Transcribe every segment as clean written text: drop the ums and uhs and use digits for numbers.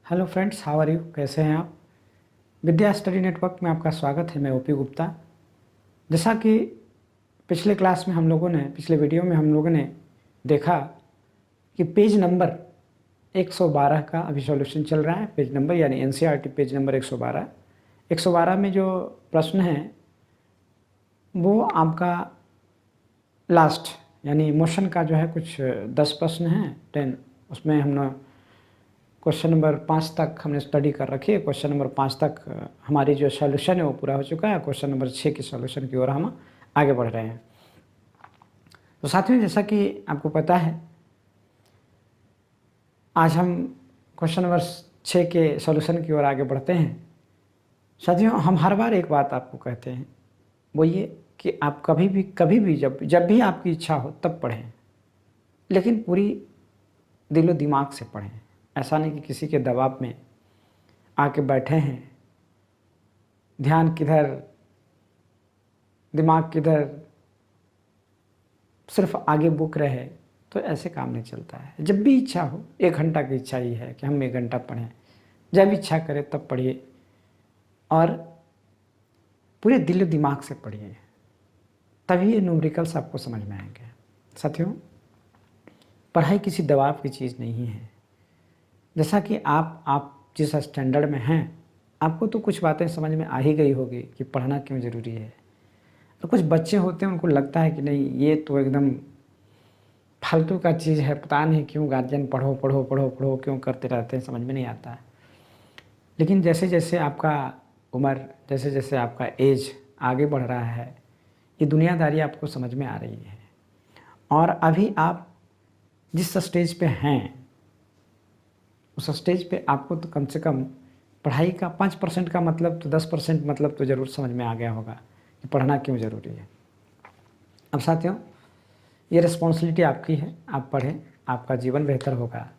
Hello friends, how are you? कैसे हैं आप? विद्या स्टडी नेटवर्क में आपका स्वागत है। मैं ओपी गुप्ता। जैसा कि पिछले वीडियो में हम लोगों ने देखा कि पेज नंबर 112 का अभी सॉल्यूशन चल रहा है। पेज नंबर यानी एनसीईआरटी पेज नंबर 112। 112 में जो प्रश्न है वो आपका लास्ट यानी मोशन का जो है कुछ 10 प्रश्न हैं, 10। उसमें हमने क्वेश्चन नंबर 5 तक हमने स्टडी कर रखी है। क्वेश्चन नंबर 5 तक हमारी जो सॉल्यूशन है वो पूरा हो चुका है। क्वेश्चन नंबर 6 की सॉल्यूशन की ओर हम आगे बढ़ रहे हैं। तो साथियों, जैसा कि आपको पता है, आज हम क्वेश्चन नंबर 6 के सॉल्यूशन की ओर आगे बढ़ते हैं। साथियों, हम हर बार एक बात आपको कहते हैं, वो ये कि आप कभी भी जब भी आपकी इच्छा हो तब पढ़ें, लेकिन पूरी दिलो दिमाग से पढ़ें। ऐसा नहीं कि किसी के दबाव में आके बैठे हैं, ध्यान किधर दिमाग किधर, सिर्फ आगे बुक रहे, तो ऐसे काम नहीं चलता है। जब भी इच्छा हो, 1 घंटा की इच्छा ही है कि हम 1 घंटा पढ़ें, जब इच्छा करे तब पढ़िए और पूरे दिल दिमाग से पढ़िए, तभी ये न्यूमेरिकल्स आपको समझ में आएंगे। साथियों, पढ़ाई किसी दबाव की चीज़ नहीं है। जैसा कि आप जिस स्टैंडर्ड में हैं, आपको तो कुछ बातें समझ में आ ही गई होगी कि पढ़ना क्यों ज़रूरी है। तो कुछ बच्चे होते हैं, उनको लगता है कि नहीं, ये तो एकदम फालतू का चीज़ है, पता नहीं क्यों गार्जियन पढ़ो पढ़ो पढ़ो पढ़ो क्यों करते रहते हैं, समझ में नहीं आता। लेकिन जैसे जैसे आपका उम्र, जैसे जैसे आपका एज आगे बढ़ रहा है, ये दुनियादारी आपको समझ में आ रही है। और अभी आप जिस स्टेज पे हैं, उस स्टेज पे आपको तो कम से कम पढ़ाई का 5% का मतलब तो 10% मतलब तो ज़रूर समझ में आ गया होगा कि पढ़ना क्यों ज़रूरी है। अब साथियों, ये रिस्पॉन्सिबिलिटी आपकी है, आप पढ़ें, आपका जीवन बेहतर होगा,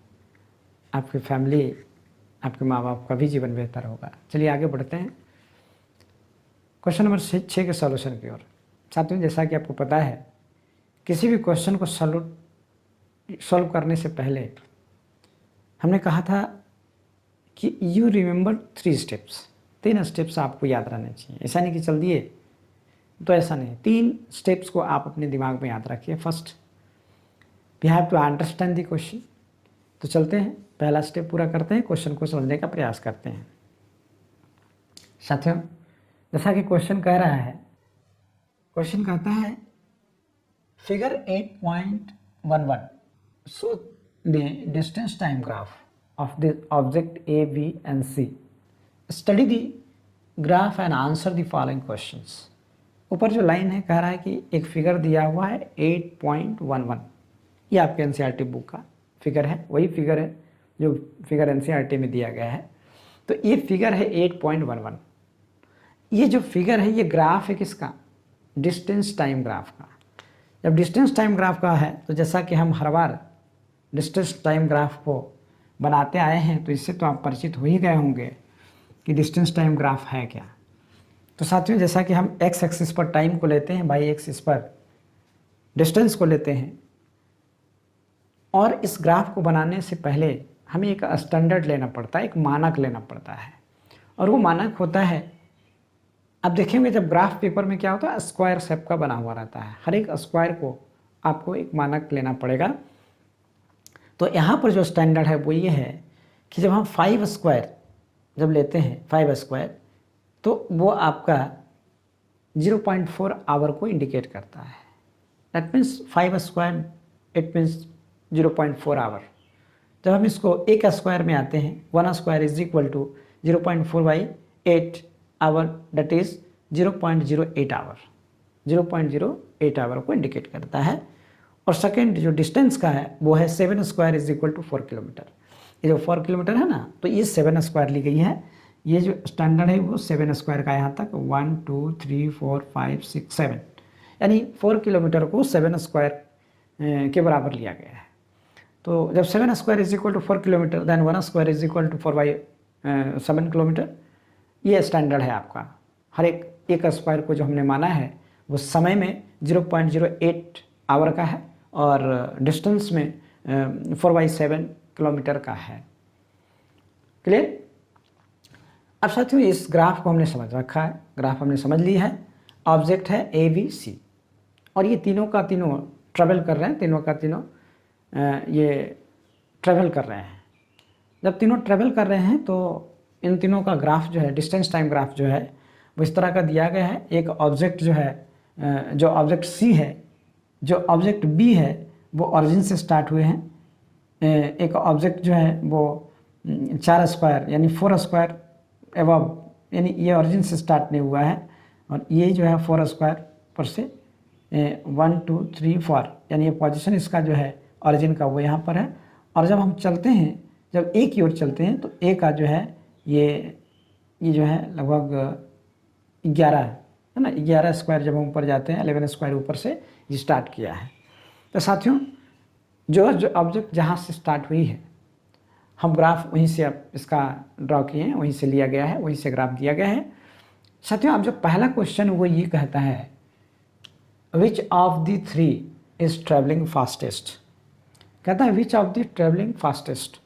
आपकी फैमिली, आपके माँ बाप का भी जीवन बेहतर होगा। चलिए आगे बढ़ते हैं क्वेश्चन नंबर 6 के सॉल्यूशन की ओर। साथियों, जैसा कि आपको पता है, किसी भी क्वेश्चन को सॉल्व करने से पहले हमने कहा था कि यू रिमेंबर 3 स्टेप्स, 3 स्टेप्स आपको याद रहने चाहिए। ऐसा नहीं कि चल दिए, तो ऐसा नहीं। 3 स्टेप्स को आप अपने दिमाग में याद रखिए। First, we have to understand the question. तो चलते हैं, पहला स्टेप पूरा करते हैं, क्वेश्चन को समझने का प्रयास करते हैं। साथियों, जैसा कि क्वेश्चन कह रहा है, क्वेश्चन कहता है figure 8.11 show the distance time graph of the object A, B and C. Study the graph and answer the following questions. ऊपर जो लाइन है, कह रहा है कि एक फिगर दिया हुआ है 8.11। ये आपके एनसीईआरटी बुक का फिगर है, वही फिगर है जो फिगर एनसीईआरटी में दिया गया है। तो ये फिगर है 8.11। ये जो फिगर है, ये ग्राफ है किसका? डिस्टेंस टाइम ग्राफ का। जब डिस्टेंस टाइम ग्राफ का है, तो जैसा कि हम हर बार डिस्टेंस टाइम ग्राफ को बनाते आए हैं, तो इससे तो आप परिचित हो ही गए होंगे कि डिस्टेंस टाइम ग्राफ है क्या। तो साथियों, जैसा कि हम एक्स एक्सिस पर टाइम को लेते हैं, वाई एक्सिस पर डिस्टेंस को लेते हैं, और इस ग्राफ को बनाने से पहले हमें एक स्टैंडर्ड लेना पड़ता है, एक मानक लेना पड़ता है। और वो मानक होता है, आप देखेंगे जब ग्राफ पेपर में क्या होता है, स्क्वायर शेप का बना हुआ रहता है। हर एक स्क्वायर को आपको एक मानक लेना पड़ेगा। तो यहाँ पर जो स्टैंडर्ड है वो ये है कि जब हम 5 स्क्वायर जब लेते हैं, 5 स्क्वायर, तो वो आपका 0.4 आवर को इंडिकेट करता है। That means 5 square it means 0.4 hour. जब हम इसको एक स्क्वायर में आते हैं, 1 square is equal to 0.4/8 hour, that is 0.08 hour. 0.08 hour को इंडिकेट करता है। और सेकेंड जो डिस्टेंस का है वो है 7 square is equal to 4 kilometre. ये जो 4 किलोमीटर है ना, तो ये 7 स्क्वायर ली गई है। ये जो स्टैंडर्ड है वो 7 स्क्वायर का, यहाँ तक 1 2 3 4 5 6 7, यानी 4 किलोमीटर को 7 स्क्वायर के बराबर लिया गया है। तो जब 7 square is equal to 4 kilometre, then 1 square is equal to 4/7 kilometre. ये स्टैंडर्ड है आपका। हर एक स्क्वायर को जो हमने माना है वो समय में 0.08 आवर का है और डिस्टेंस में 4/7 किलोमीटर का है। क्लियर। अब साथियों इस ग्राफ को हमने समझ रखा है, ग्राफ हमने समझ ली है। ऑब्जेक्ट है ए बी सी और ये तीनों का तीनों ट्रेवल कर रहे हैं, तीनों का तीनों ये ट्रेवल कर रहे हैं। जब तीनों ट्रेवल कर रहे हैं तो इन तीनों का ग्राफ जो है, डिस्टेंस टाइम ग्राफ जो है वो इस तरह का दिया गया है। एक ऑब्जेक्ट जो है, जो ऑब्जेक्ट सी है, जो ऑब्जेक्ट बी है वो ओरिजिन से स्टार्ट हुए हैं। एक ऑब्जेक्ट जो है वो 4 स्क्वायर यानी 4 स्क्वायर एवब, यानी ये ओरिजिन से स्टार्ट नहीं हुआ है, और ये जो है 4 स्क्वायर पर से 1 2 3 4 यानी ये पोजीशन इसका जो है ओरिजिन का वो यहाँ पर है। और जब हम चलते हैं, जब ए की ओर चलते हैं तो ए का जो है ये जो है लगभग 11 है ना, 11 स्क्वायर जब हम ऊपर जाते हैं 11 स्क्वायर ऊपर से ये स्टार्ट किया है। तो साथियों जो ऑब्जेक्ट जहाँ से स्टार्ट हुई है, हम ग्राफ वहीं से अब इसका ड्रॉ किए हैं, वहीं से लिया गया है, वहीं से ग्राफ दिया गया है। साथियों अब जो पहला क्वेश्चन वो ये कहता है विच of the three is travelling fastest, कहता है विच ऑफ द ट्रेवलिंग फास्टेस्ट।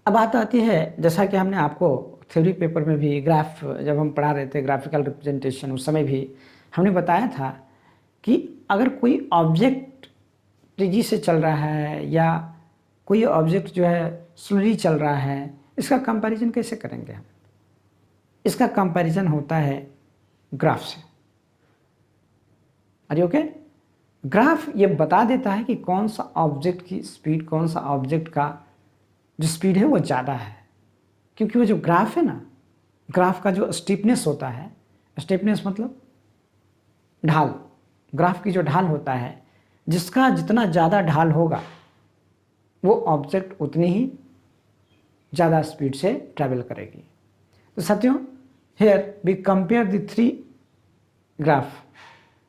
अब बात आती है, जैसा कि हमने आपको थ्योरी पेपर में भी ग्राफ जब हम पढ़ा रहे थे, ग्राफिकल रिप्रेजेंटेशन, उस समय भी हमने बताया था कि अगर कोई ऑब्जेक्ट तेजी से चल रहा है या कोई ऑब्जेक्ट जो है स्लोली चल रहा है, इसका कंपैरिजन कैसे करेंगे हम? इसका कंपैरिजन होता है ग्राफ से। अरे ओके, ग्राफ ये बता देता है कि कौन सा ऑब्जेक्ट की स्पीड, कौन सा ऑब्जेक्ट का जो स्पीड है वो ज़्यादा है। क्योंकि वो जो ग्राफ है ना, ग्राफ का जो स्टीपनेस होता है, स्टीपनेस मतलब ढाल, ग्राफ की जो ढाल होता है, जिसका जितना ज़्यादा ढाल होगा वो ऑब्जेक्ट उतनी ही ज़्यादा स्पीड से ट्रैवल करेगी। तो साथियों here we compare the three graph,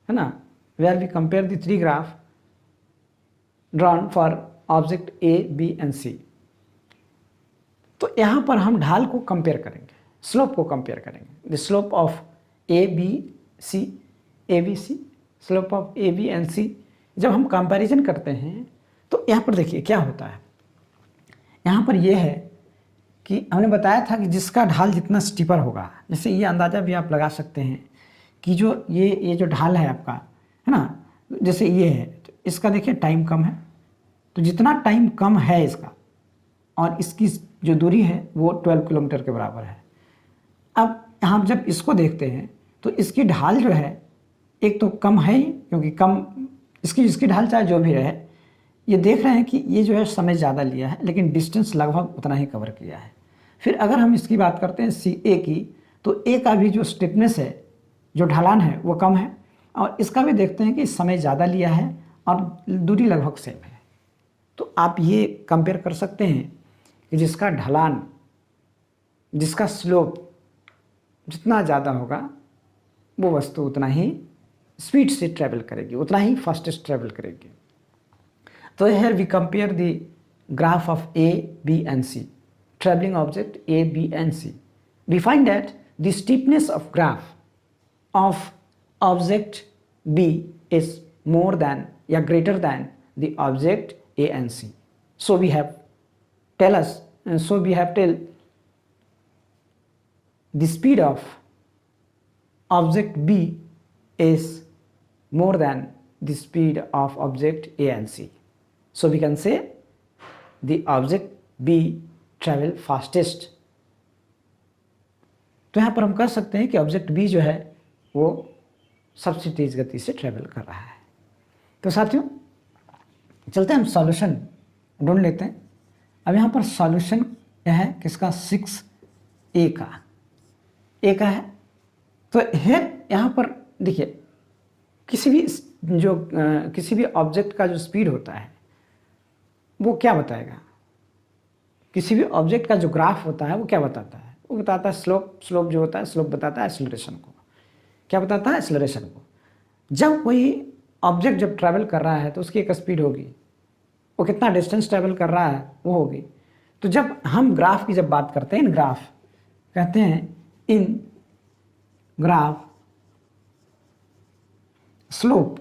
है ना, where we compare the three graph drawn for object A B and C. तो यहाँ पर हम ढाल को कंपेयर करेंगे, स्लोप को कंपेयर करेंगे। The slope of A B C, A B C, slope of A B and C. जब हम कंपैरिजन करते हैं तो यहाँ पर देखिए क्या होता है। यहाँ पर यह है कि हमने बताया था कि जिसका ढाल जितना स्टीपर होगा, जैसे ये अंदाज़ा भी आप लगा सकते हैं कि जो ये जो ढाल है आपका, है ना, जैसे ये है तो इसका देखिए टाइम कम है, तो जितना टाइम कम है इसका और इसकी जो दूरी है वो 12 किलोमीटर के बराबर है। अब हम जब इसको देखते हैं तो इसकी ढाल जो है एक तो कम है ही, क्योंकि कम इसकी ढाल चाहे जो भी रहे, ये देख रहे हैं कि ये जो है समय ज़्यादा लिया है लेकिन डिस्टेंस लगभग उतना ही कवर किया है। फिर अगर हम इसकी बात करते हैं सी ए की, तो ए का भी जो स्टिफनेस है, जो ढलान है वो कम है, और इसका भी देखते हैं कि समय ज़्यादा लिया है और दूरी लगभग सेम है। तो आप ये कंपेयर कर सकते हैं कि जिसका ढलान, जिसका स्लोप जितना ज़्यादा होगा वो वस्तु उतना ही स्पीड से ट्रैवल करेगी, उतना ही फास्टेस्ट ट्रैवल करेगी। तो here we compare the graph of A, B and C, traveling object A, B and C. We find that the steepness of graph of object B is more than or greater than the object A and C. So we have tell the speed of object B is more than the speed of object A and C. So we can say the object B travel fastest. तो यहाँ पर हम कह सकते हैं कि object B जो है वो सबसे तेज गति से ट्रेवल कर रहा है। तो साथियों चलते हैं हम सॉल्यूशन ढूंढ लेते हैं। अब यहाँ पर सॉल्यूशन क्या है, किसका, 6A का, ए का है। तो यहाँ पर देखिए किसी भी ऑब्जेक्ट का जो स्पीड होता है वो क्या बताएगा, किसी भी ऑब्जेक्ट का जो ग्राफ होता है वो क्या बताता है, वो बताता है स्लोप जो होता है, स्लोप बताता है एक्सेलरेशन को। क्या बताता है, एक्सेलरेशन को। जब कोई ऑब्जेक्ट जब ट्रैवल कर रहा है तो उसकी एक स्पीड होगी, वो कितना डिस्टेंस ट्रैवल कर रहा है वो होगी। तो जब हम ग्राफ की जब बात करते हैं, इन ग्राफ कहते हैं इन ग्राफ स्लोप,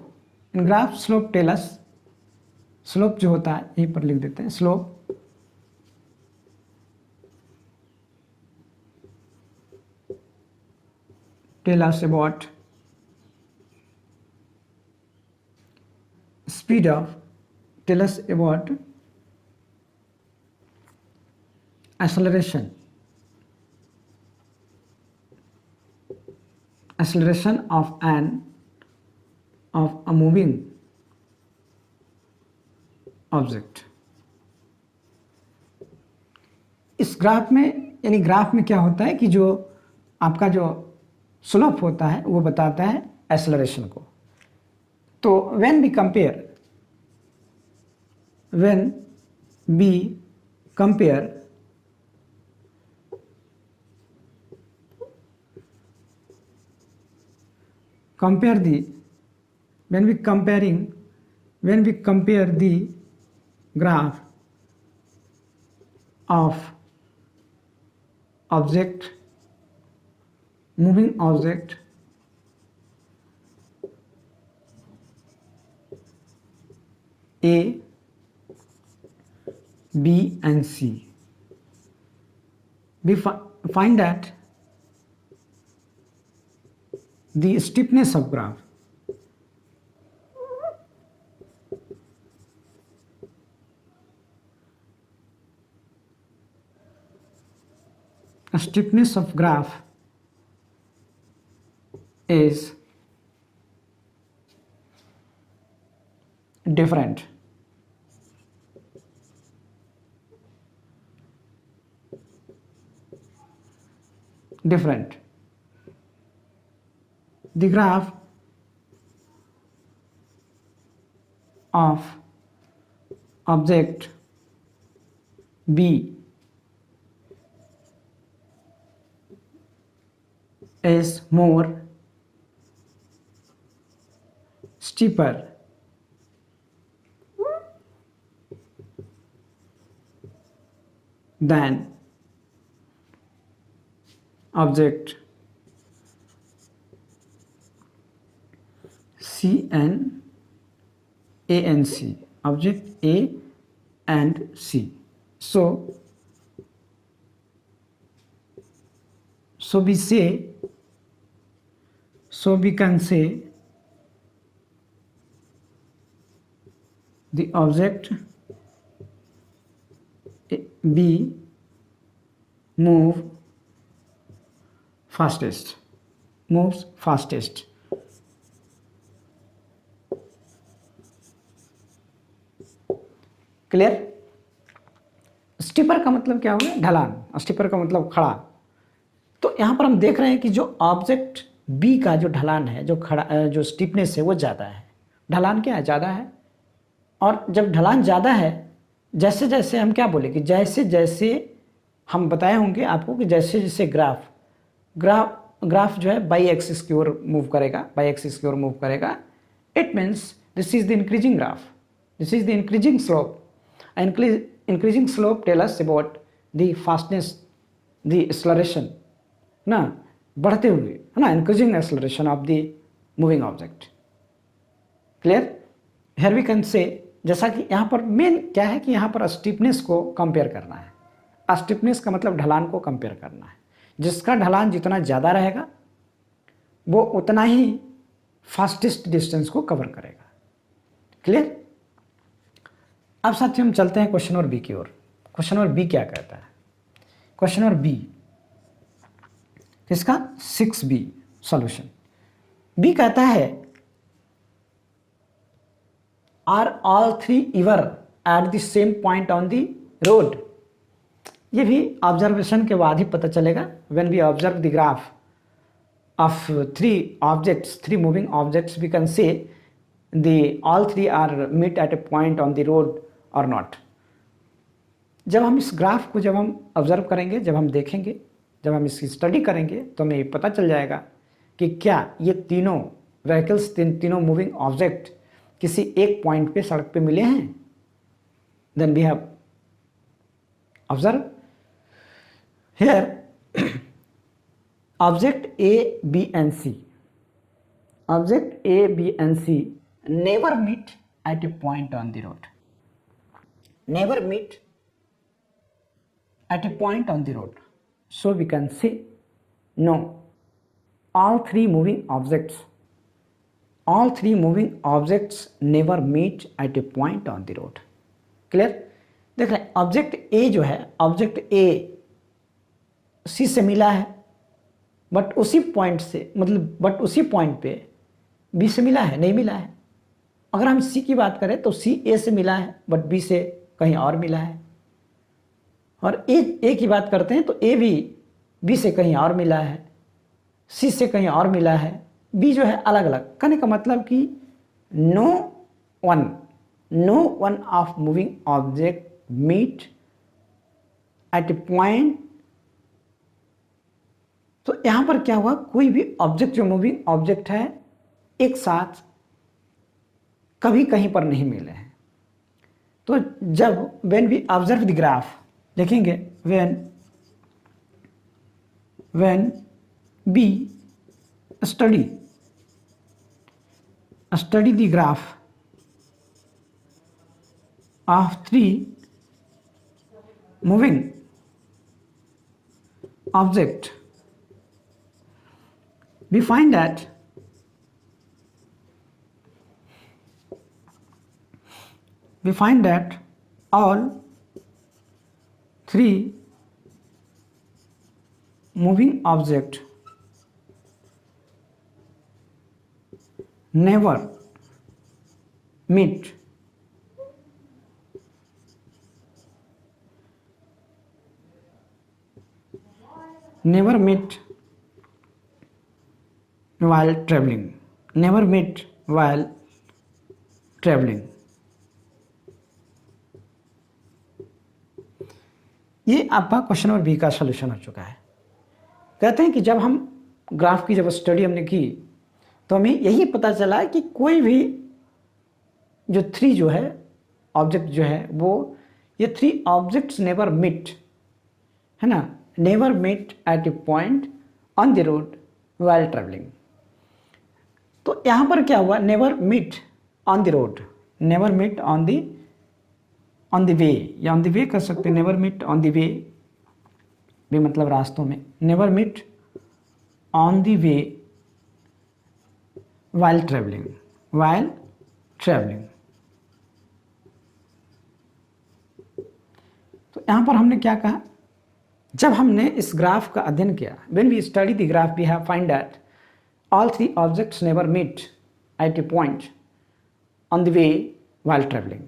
इन ग्राफ स्लोप टेलस, स्लोप जो होता है यहीं पर लिख देते हैं, slope tell us about speed of, tell us about acceleration of a moving object. इस ग्राफ में, यानी ग्राफ में क्या होता है कि जो आपका जो स्लोप होता है वो बताता है एक्सेलरेशन को। तो when we compare when we compare the graph of moving object A, B and C, we find that the stiffness of graph is different. The graph of object B is more steeper than object C and A and C, object A and C. So we can say the object B moves fastest. Clear? Steeper का मतलब क्या होगा? ढलान। Steeper का मतलब खड़ा। तो यहाँ पर हम देख रहे हैं कि जो ऑब्जेक्ट बी का जो ढलान है, जो स्टीपनेस है वो ज़्यादा है। ढलान क्या है? ज़्यादा है। और जब ढलान ज़्यादा है, जैसे जैसे हम क्या बोले कि जैसे जैसे हम बताए होंगे आपको कि जैसे जैसे ग्राफ जो है बाई एक्सिस की ओर मूव करेगा, it means this is the increasing graph, this is the increasing slope. Increasing slope tell us about the fastness, the acceleration ना, बढ़ते हुए है ना, increasing acceleration of the moving object. Clear? Here we can say, जैसा कि यहाँ पर main क्या है कि यहाँ पर स्टीपनेस को कंपेयर करना है। स्टीपनेस का मतलब ढलान को कंपेयर करना है। जिसका ढलान जितना ज़्यादा रहेगा वो उतना ही फास्टेस्ट डिस्टेंस को कवर करेगा। क्लियर? अब साथियों हम चलते हैं क्वेश्चन नंबर बी की ओर। क्वेश्चन नंबर बी क्या कहता है? क्वेश्चन नंबर बी किसका? 6B solution. बी कहता है are all three ever at the same point on the road. ये भी ऑब्जर्वेशन के बाद ही पता चलेगा। When we observe the graph of three moving objects we can say the all three are meet at a point on the road और not. जब हम इस ग्राफ को ऑब्जर्व करेंगे, जब हम देखेंगे, जब हम इसकी स्टडी करेंगे तो हमें पता चल जाएगा कि क्या ये तीनों व्हीकल्स, तीनों मूविंग ऑब्जेक्ट किसी एक पॉइंट पे सड़क पे मिले हैं। Then we have observe here object A, B and C, object A, B and C never meet at a point on the road, never meet at a point on the road. So we can say no, all three moving objects never meet at a point on the road. Clear? देख रहे हैं object A जो है, object A सी से मिला है but उसी point पे बी से मिला है, नहीं मिला है. अगर हम सी की बात करें तो सी ए से मिला है बट बी से कहीं और मिला है, और ए की बात करते हैं तो ए भी बी से कहीं और मिला है, सी से कहीं और मिला है, बी जो है अलग अलग. कहने का मतलब कि no one of moving object meet at a point. तो यहां पर क्या हुआ, कोई भी ऑब्जेक्ट जो मूविंग ऑब्जेक्ट है एक साथ कभी कहीं पर नहीं मिले हैं. तो जब when we observe the graph देखेंगे, when B study the graph of three moving object, we find that all three moving object never meet while traveling. ये आपका क्वेश्चन नंबर बी का सॉल्यूशन हो चुका है. कहते हैं कि जब हम ग्राफ की जब स्टडी हमने की तो हमें यही पता चला कि कोई भी जो थ्री जो है ऑब्जेक्ट जो है वो ये थ्री ऑब्जेक्ट्स नेवर मीट, है ना, never meet at a point on the road while travelling. तो यहाँ पर क्या हुआ, never meet on the road, never meet on the way, या ऑन द वे कर सकते हैं, never meet on the way मतलब रास्तों में, never meet on the way while traveling. तो यहां पर हमने क्या कहा, जब हमने इस ग्राफ का अध्ययन किया, when we study the graph we have find that all three objects never meet at a point on the way while traveling.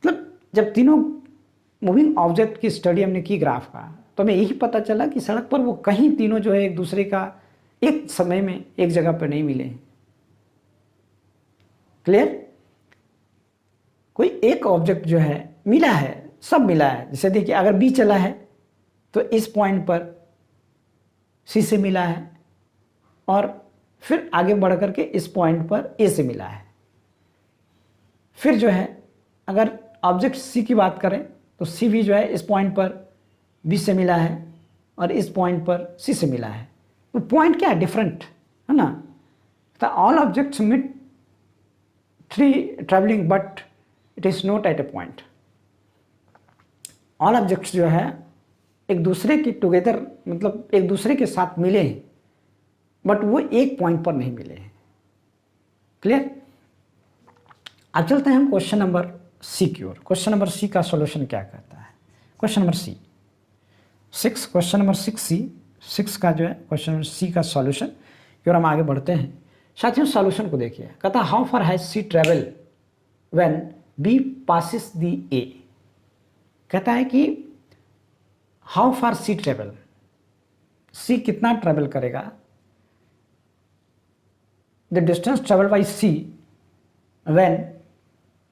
मतलब जब तीनों मूविंग ऑब्जेक्ट की स्टडी हमने की ग्राफ का, तो हमें यही पता चला कि सड़क पर वो कहीं तीनों जो है एक दूसरे का एक समय में एक जगह पर नहीं मिले. क्लियर? कोई एक ऑब्जेक्ट जो है मिला है, सब मिला है. जैसे देखिए अगर बी चला है तो इस पॉइंट पर सी से मिला है और फिर आगे बढ़ करके इस पॉइंट पर ए से मिला है. फिर जो है अगर ऑब्जेक्ट सी की बात करें तो सी भी जो है इस पॉइंट पर बी से मिला है और इस पॉइंट पर सी से मिला है. तो पॉइंट क्या है, डिफरेंट है ना. तो all objects meet three travelling but it is not at a point. All objects जो है एक दूसरे के टुगेदर मतलब एक दूसरे के साथ मिले हैं बट वो एक पॉइंट पर नहीं मिले हैं. क्लियर? अब चलते हैं हम क्वेश्चन नंबर सी की ओर. क्वेश्चन नंबर सी का सॉल्यूशन क्या कहता है. Question number C 6, question number 6 का जो है क्वेश्चन नंबर सी का सॉल्यूशन की ओर हम आगे बढ़ते हैं. साथियों सॉल्यूशन को देखिए. कहता how far has C travel when B passes the A. कहता है कि हाउ फार सी ट्रेवल, सी कितना ट्रेवल करेगा, the distance travel by C when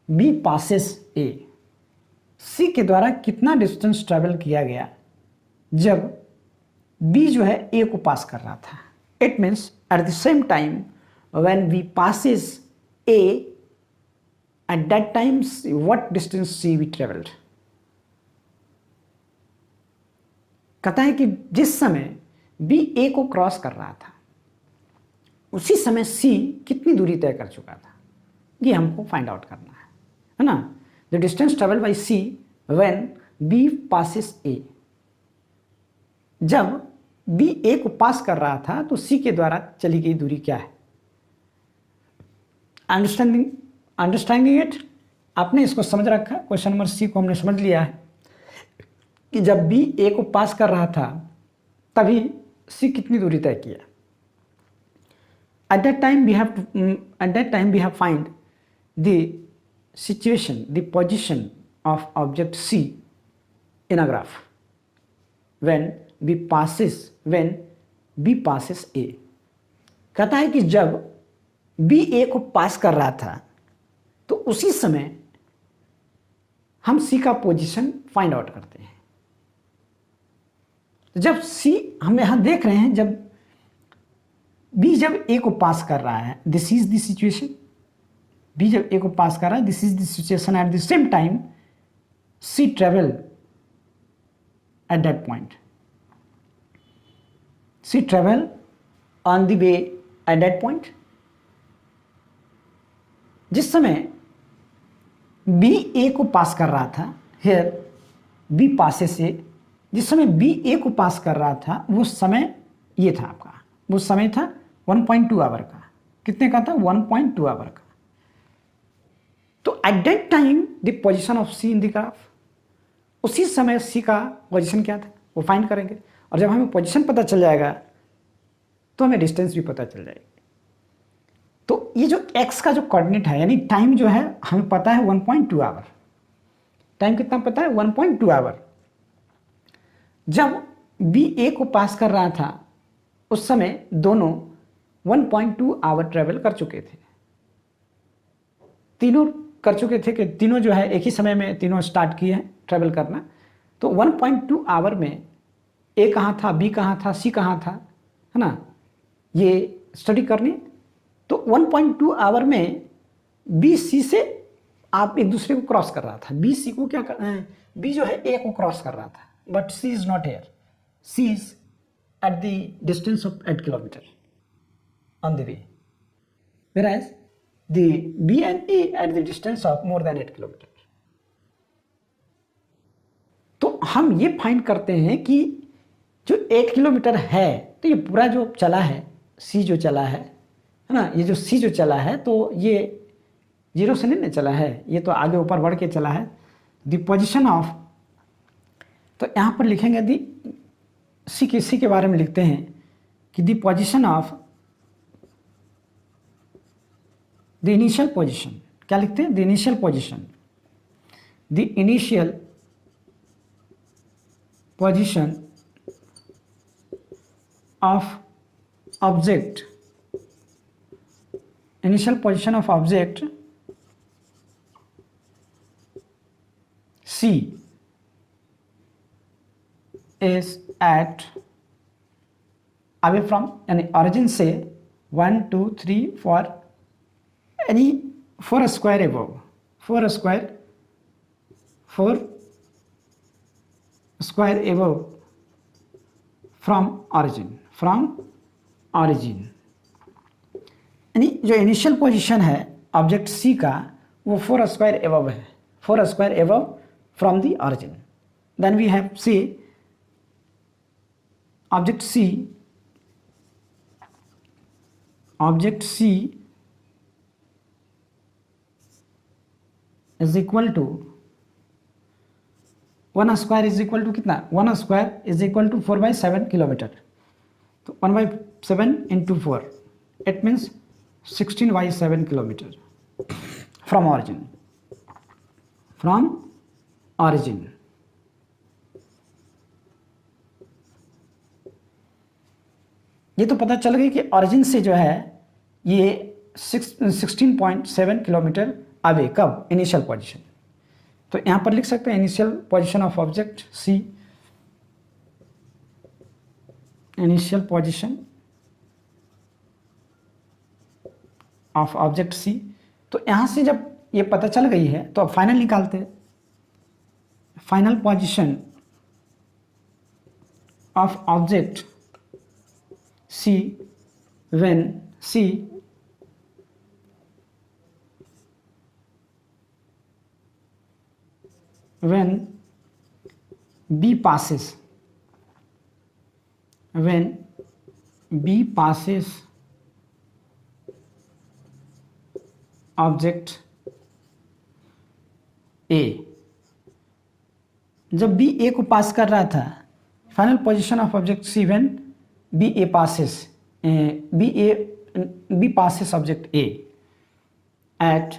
B passes A. C के द्वारा कितना डिस्टेंस ट्रेवल किया गया जब बी जो है ए को पास कर रहा था. It means eight the same time when we passes A, at that time what distance C we traveled. कहता है कि जिस समय B A को क्रॉस कर रहा था उसी समय C कितनी दूरी तय कर चुका था, ये हमको फाइंड आउट करना है ना. The distance travel by C when B passes A. जब बी ए को पास कर रहा था तो सी के द्वारा चली गई दूरी क्या है? Understanding it? आपने इसको समझ रखा। क्वेश्चन नंबर सी को हमने समझ लिया है कि जब बी ए को पास कर रहा था तभी सी कितनी दूरी तय किया। At that time we have find the situation, the position of object C in a graph when B passes A। कहता है कि जब B A को पास कर रहा था तो उसी समय हम C का पोजीशन फाइंड आउट करते हैं। जब C हम यहां देख रहे हैं, जब बी जब ए को पास कर रहा है, this is the situation. B जब ए को पास कर रहा है, this is the situation. At the same time C travel at that point, C travel on the way at that point. जिस समय बी ए को पास कर रहा था, हियर बी पासेस ए, जिस समय बी ए को पास कर रहा था वो समय ये था आपका, वो समय था 1.2 आवर का। कितने का था? 1.2 आवर का। तो at that time the position of C in the graph, उसी समय सी का पोजीशन क्या था वो फाइंड करेंगे। और जब हमें पोजीशन पता चल जाएगा तो हमें डिस्टेंस भी पता चल जाएगी। तो ये जो एक्स का जो कोऑर्डिनेट है, यानी टाइम जो है हमें पता है 1.2 आवर। टाइम कितना पता है? 1.2 आवर। जब बी ए को पास कर रहा था उस समय दोनों 1.2 आवर ट्रेवल कर चुके थे। तीनों कर चुके थे कि तीनों जो है एक ही समय में तीनों स्टार्ट किए हैं ट्रेवल करना। तो 1.2 आवर में ए कहाँ था, बी कहाँ था, सी कहाँ था, है ना, ये स्टडी करनी। तो 1.2 आवर में बी सी से आप एक दूसरे को क्रॉस कर रहा था। बी सी को क्या कर, बी जो है ए को क्रॉस कर रहा था, but C is not here. C is at the distance of 8 kilometer on the way, whereas the B and A at the distance of more than 8 kilometer। तो हम ये फाइंड करते हैं कि जो 8 किलोमीटर है, तो ये पूरा जो चला है C जो चला है ना, ये जो C जो चला है तो ये जीरो से नहीं चला है, ये तो आगे ऊपर बढ़ के चला है। द पोजिशन ऑफ, तो यहाँ पर लिखेंगे दी सी के बारे में लिखते हैं कि the position of the initial position, क्या लिखते हैं? The initial position, the initial position of object, initial position of object C is at away from, यानी origin से 1 2 3 4 यानी 4 square above, 4 square above from origin, यानी जो इनिशियल पोजीशन है object C का वो 4 स्क्वायर एबव है, 4 square above from the origin. Then we have C object C is equal to 1 square is equal to कितना? 1 square is equal to 4/7 kilometre. तो 1/7 into 4, it means 16/7 kilometre from origin। ये तो पता चल गई कि origin से जो है ये 16.7 किलोमीटर अवे, कब? Initial position. तो यहाँ पर लिख सकते हैं initial position of object C, initial position of object C. तो यहाँ से जब ये पता चल गई है तो अब फाइनल निकालते हैं। Final position of object C when B passes when B passes object A, जब B A को पास कर रहा था, final position of object C when B passes object A at,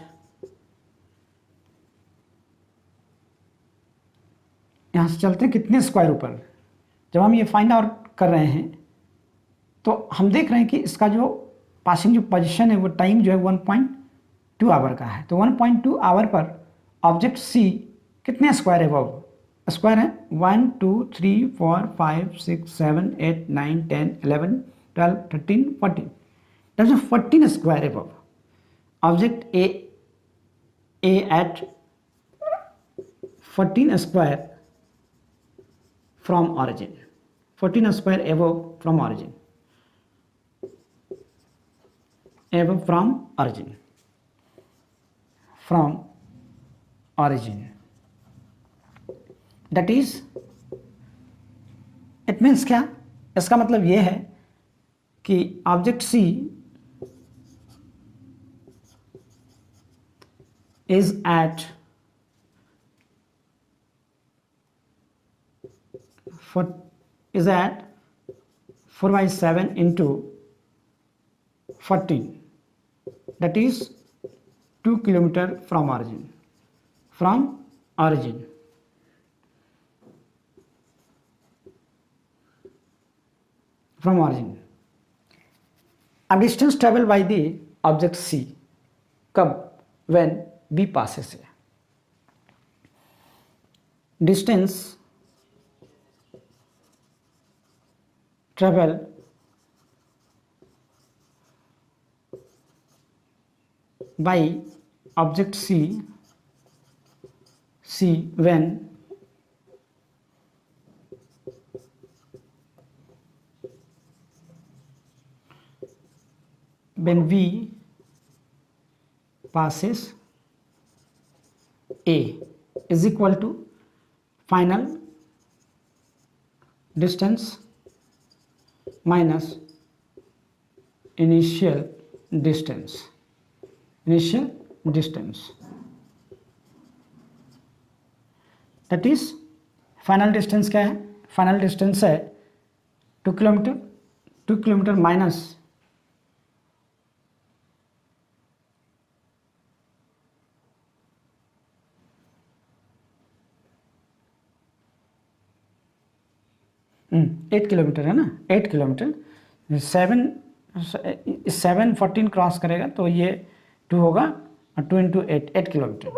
यहाँ से चलते हैं कितने स्क्वायर ऊपर। जब हम ये फाइंड आउट कर रहे हैं तो हम देख रहे हैं कि इसका जो पासिंग जो पोजीशन है वो टाइम जो है 1.2 आवर का है। तो 1.2 आवर पर ऑब्जेक्ट सी कितने स्क्वायर है, वो स्क्वायर है 1 2 3 4 5 6 7 8 9 10 11 12 13 14, टाइम्स ऑफ 14 स्क्वायर है वो object A at 14 square from origin, 14 square above from origin, above from origin, that is, it means क्या, इसका मतलब ये है कि object C is at 4 by 7 into 14, that is 2 kilometer from origin, a distance traveled by the object C कब, when B passes A, distance travel by object C when V passes A is equal to final distance minus initial distance, that is, final distance क्या है, final distance है 2 kilometre minus eight kilometre है ना, 8 kilometre, 7 14 cross करेगा तो ये 2 होगा और 2 इंटू 8 किलोमीटर।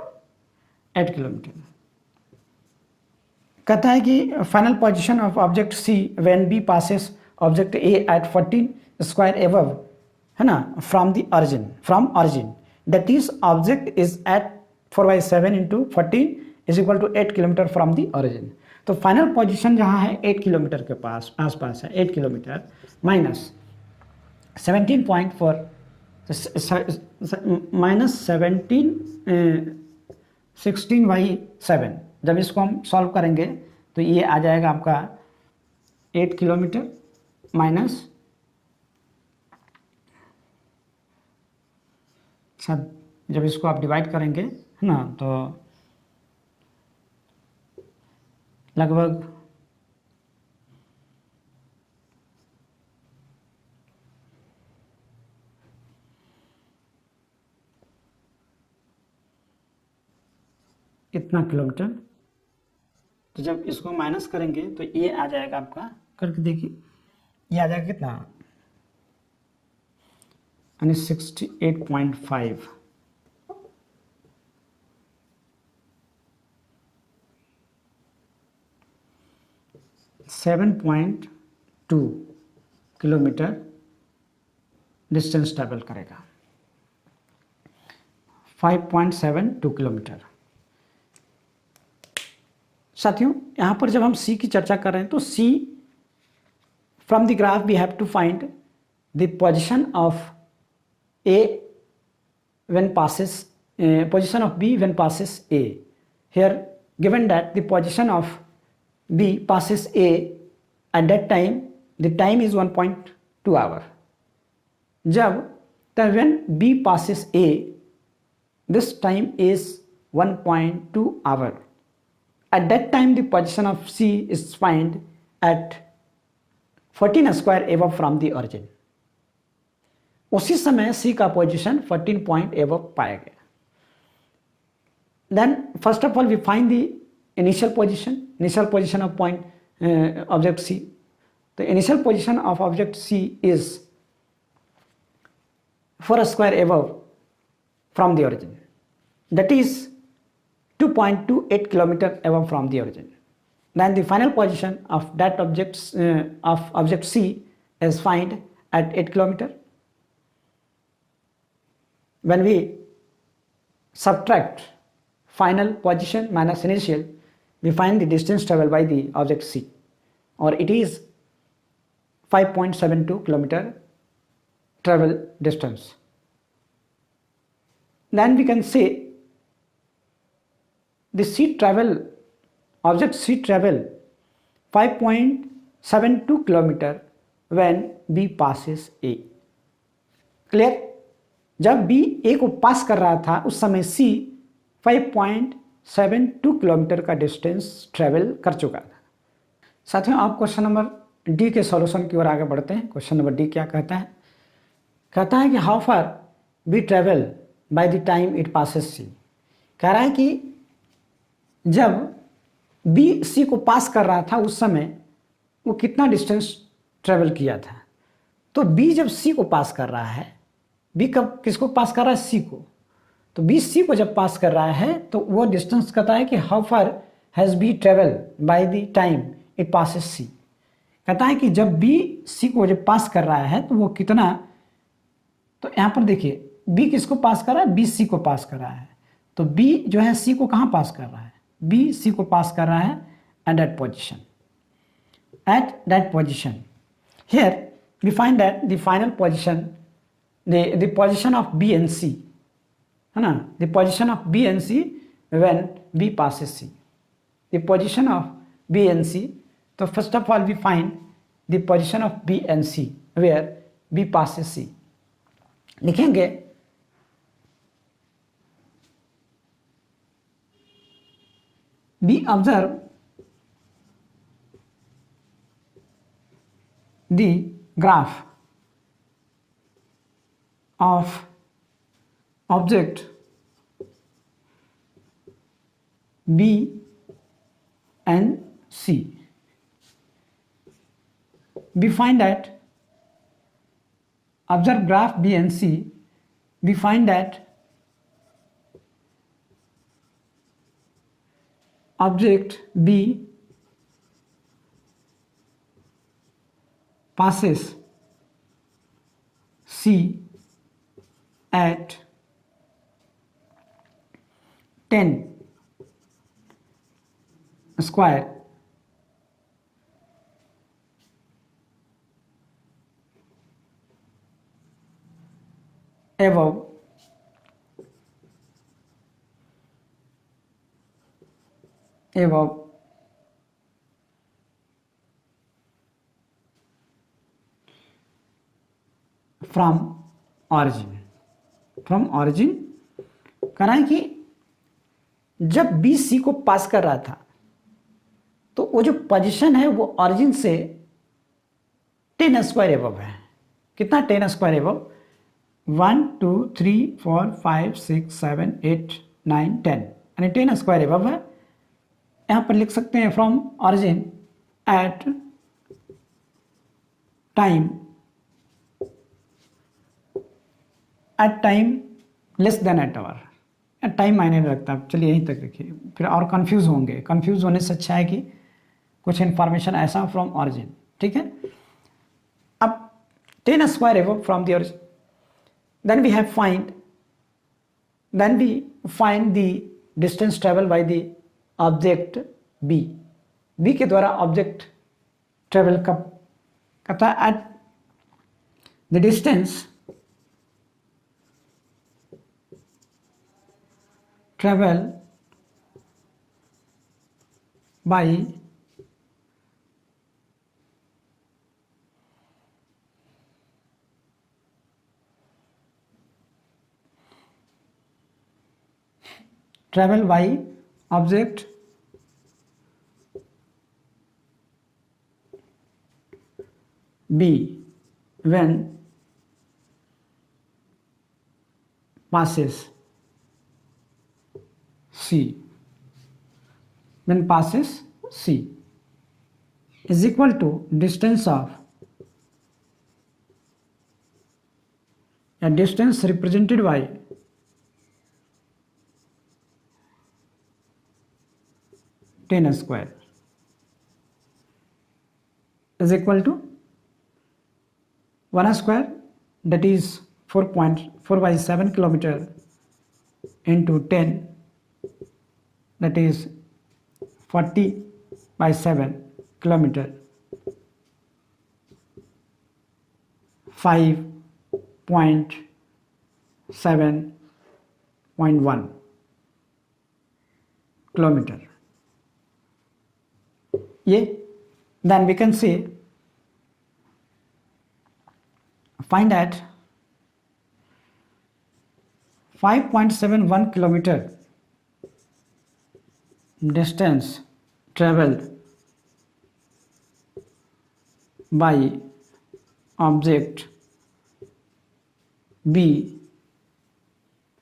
कहता है कि final position of object C when B passes object A at 14 square above, है ना, from origin, that is object is at 4 by 7 into 14 is equal to 8 kilometre from the origin. तो final position जहाँ है 8 kilometre के पास आसपास है, 8 kilometre minus 17.4 minus 16/7, जब इसको हम सॉल्व करेंगे तो ये आ जाएगा आपका 8 किलोमीटर माइनस, जब इसको आप डिवाइड करेंगे, है ना, तो लगभग इतना किलोमीटर। तो जब इसको माइनस करेंगे तो ये आ जाएगा आपका, करके देखिए, ये आ जाएगा कितना, यानी 68.5, 7.2 किलोमीटर डिस्टेंस ट्रैवल करेगा, 5.72 किलोमीटर। साथियों, यहाँ पर जब हम C की चर्चा कर रहे हैं तो C from the graph we have to find the position of A when passes, position of B when passes A. Here given that the position of B passes A at that time the time is 1.2 hour. जब तब when B passes A, this time is 1.2 hour. At that time the position of C is found at 14 square above from the origin. उसी समय C का position 14 point above पाया गया. Then first of all we find the initial position of point object C. The initial position of object C is 4 square above from the origin, that is 2.28 kilometer above from the origin. Then the final position of that object C is found at 8 kilometer. When we subtract final position minus initial, we find the distance traveled by the object C, or it is 5.72 kilometer travel distance. Then we can say the object C travel 5.72 kilometer when B passes A. Clear? जब B A को pass कर रहा था उस समय C 5.72 kilometre का distance travel कर चुका था. साथियों, आप क्वेश्चन नंबर डी के सॉल्यूशन की ओर आगे बढ़ते हैं. क्वेश्चन नंबर डी क्या कहता है? कहता है कि how far B travel by the time it passes C. कह रहा है कि जब बी सी को पास कर रहा था उस समय वो कितना डिस्टेंस ट्रेवल किया था. तो बी जब सी को पास कर रहा है, बी कब किसको पास कर रहा है? सी को. तो बी सी को जब पास कर रहा है तो वो डिस्टेंस कहता है कि how far has B travel by the time it passes C. कहता है कि जब बी सी को जब पास कर रहा है तो वो कितना. तो यहाँ पर देखिए बी किसको पास कर रहा है? बी सी को पास कर रहा है. तो बी जो है सी को कहाँ पास कर रहा है? बी सी को पास कर रहा है at that position. At that position here we find that the final position, the position of B and C है ना. The position of B and C when B passes C. The position of B and C. तो first of all we find the position of B and C where B passes C. लिखेंगे we observe the graph of object B and C. We find that observe graph B and C. We find that object B passes C at 10 square above from origin. From origin कहना है कि जब B C को pass कर रहा था तो वो जो पोजीशन है वो ऑरिजिन से 10 स्क्वायर एबव है. कितना? 10 स्क्वायर एबव. 1 2 3 4 5 6 7 8 9 10 यानी 10 स्क्वायर एबव है. यहाँ पर लिख सकते हैं from origin at time less than at hour. Time मायने नहीं रखता. चलिए यहीं तक लिखिए, फिर और कंफ्यूज होंगे. कंफ्यूज होने से अच्छा है कि कुछ इन्फॉर्मेशन ऐसा फ्रॉम ऑरिजिन. ठीक है. अब 10 square above from the origin. Then we find the distance travel by the object B. B के द्वारा ऑब्जेक्ट ट्रेवल कब करता है? At the distance travel by travel by object B when passes C, when passes C is equal to distance of a distance represented by tan square is equal to 1 square, that is 4.4 by 7 kilometer into 10, that is 40 by 7 kilometer, 5.7.1 kilometer. Yeah, then we can see find at 5.71 kilometer distance traveled by object B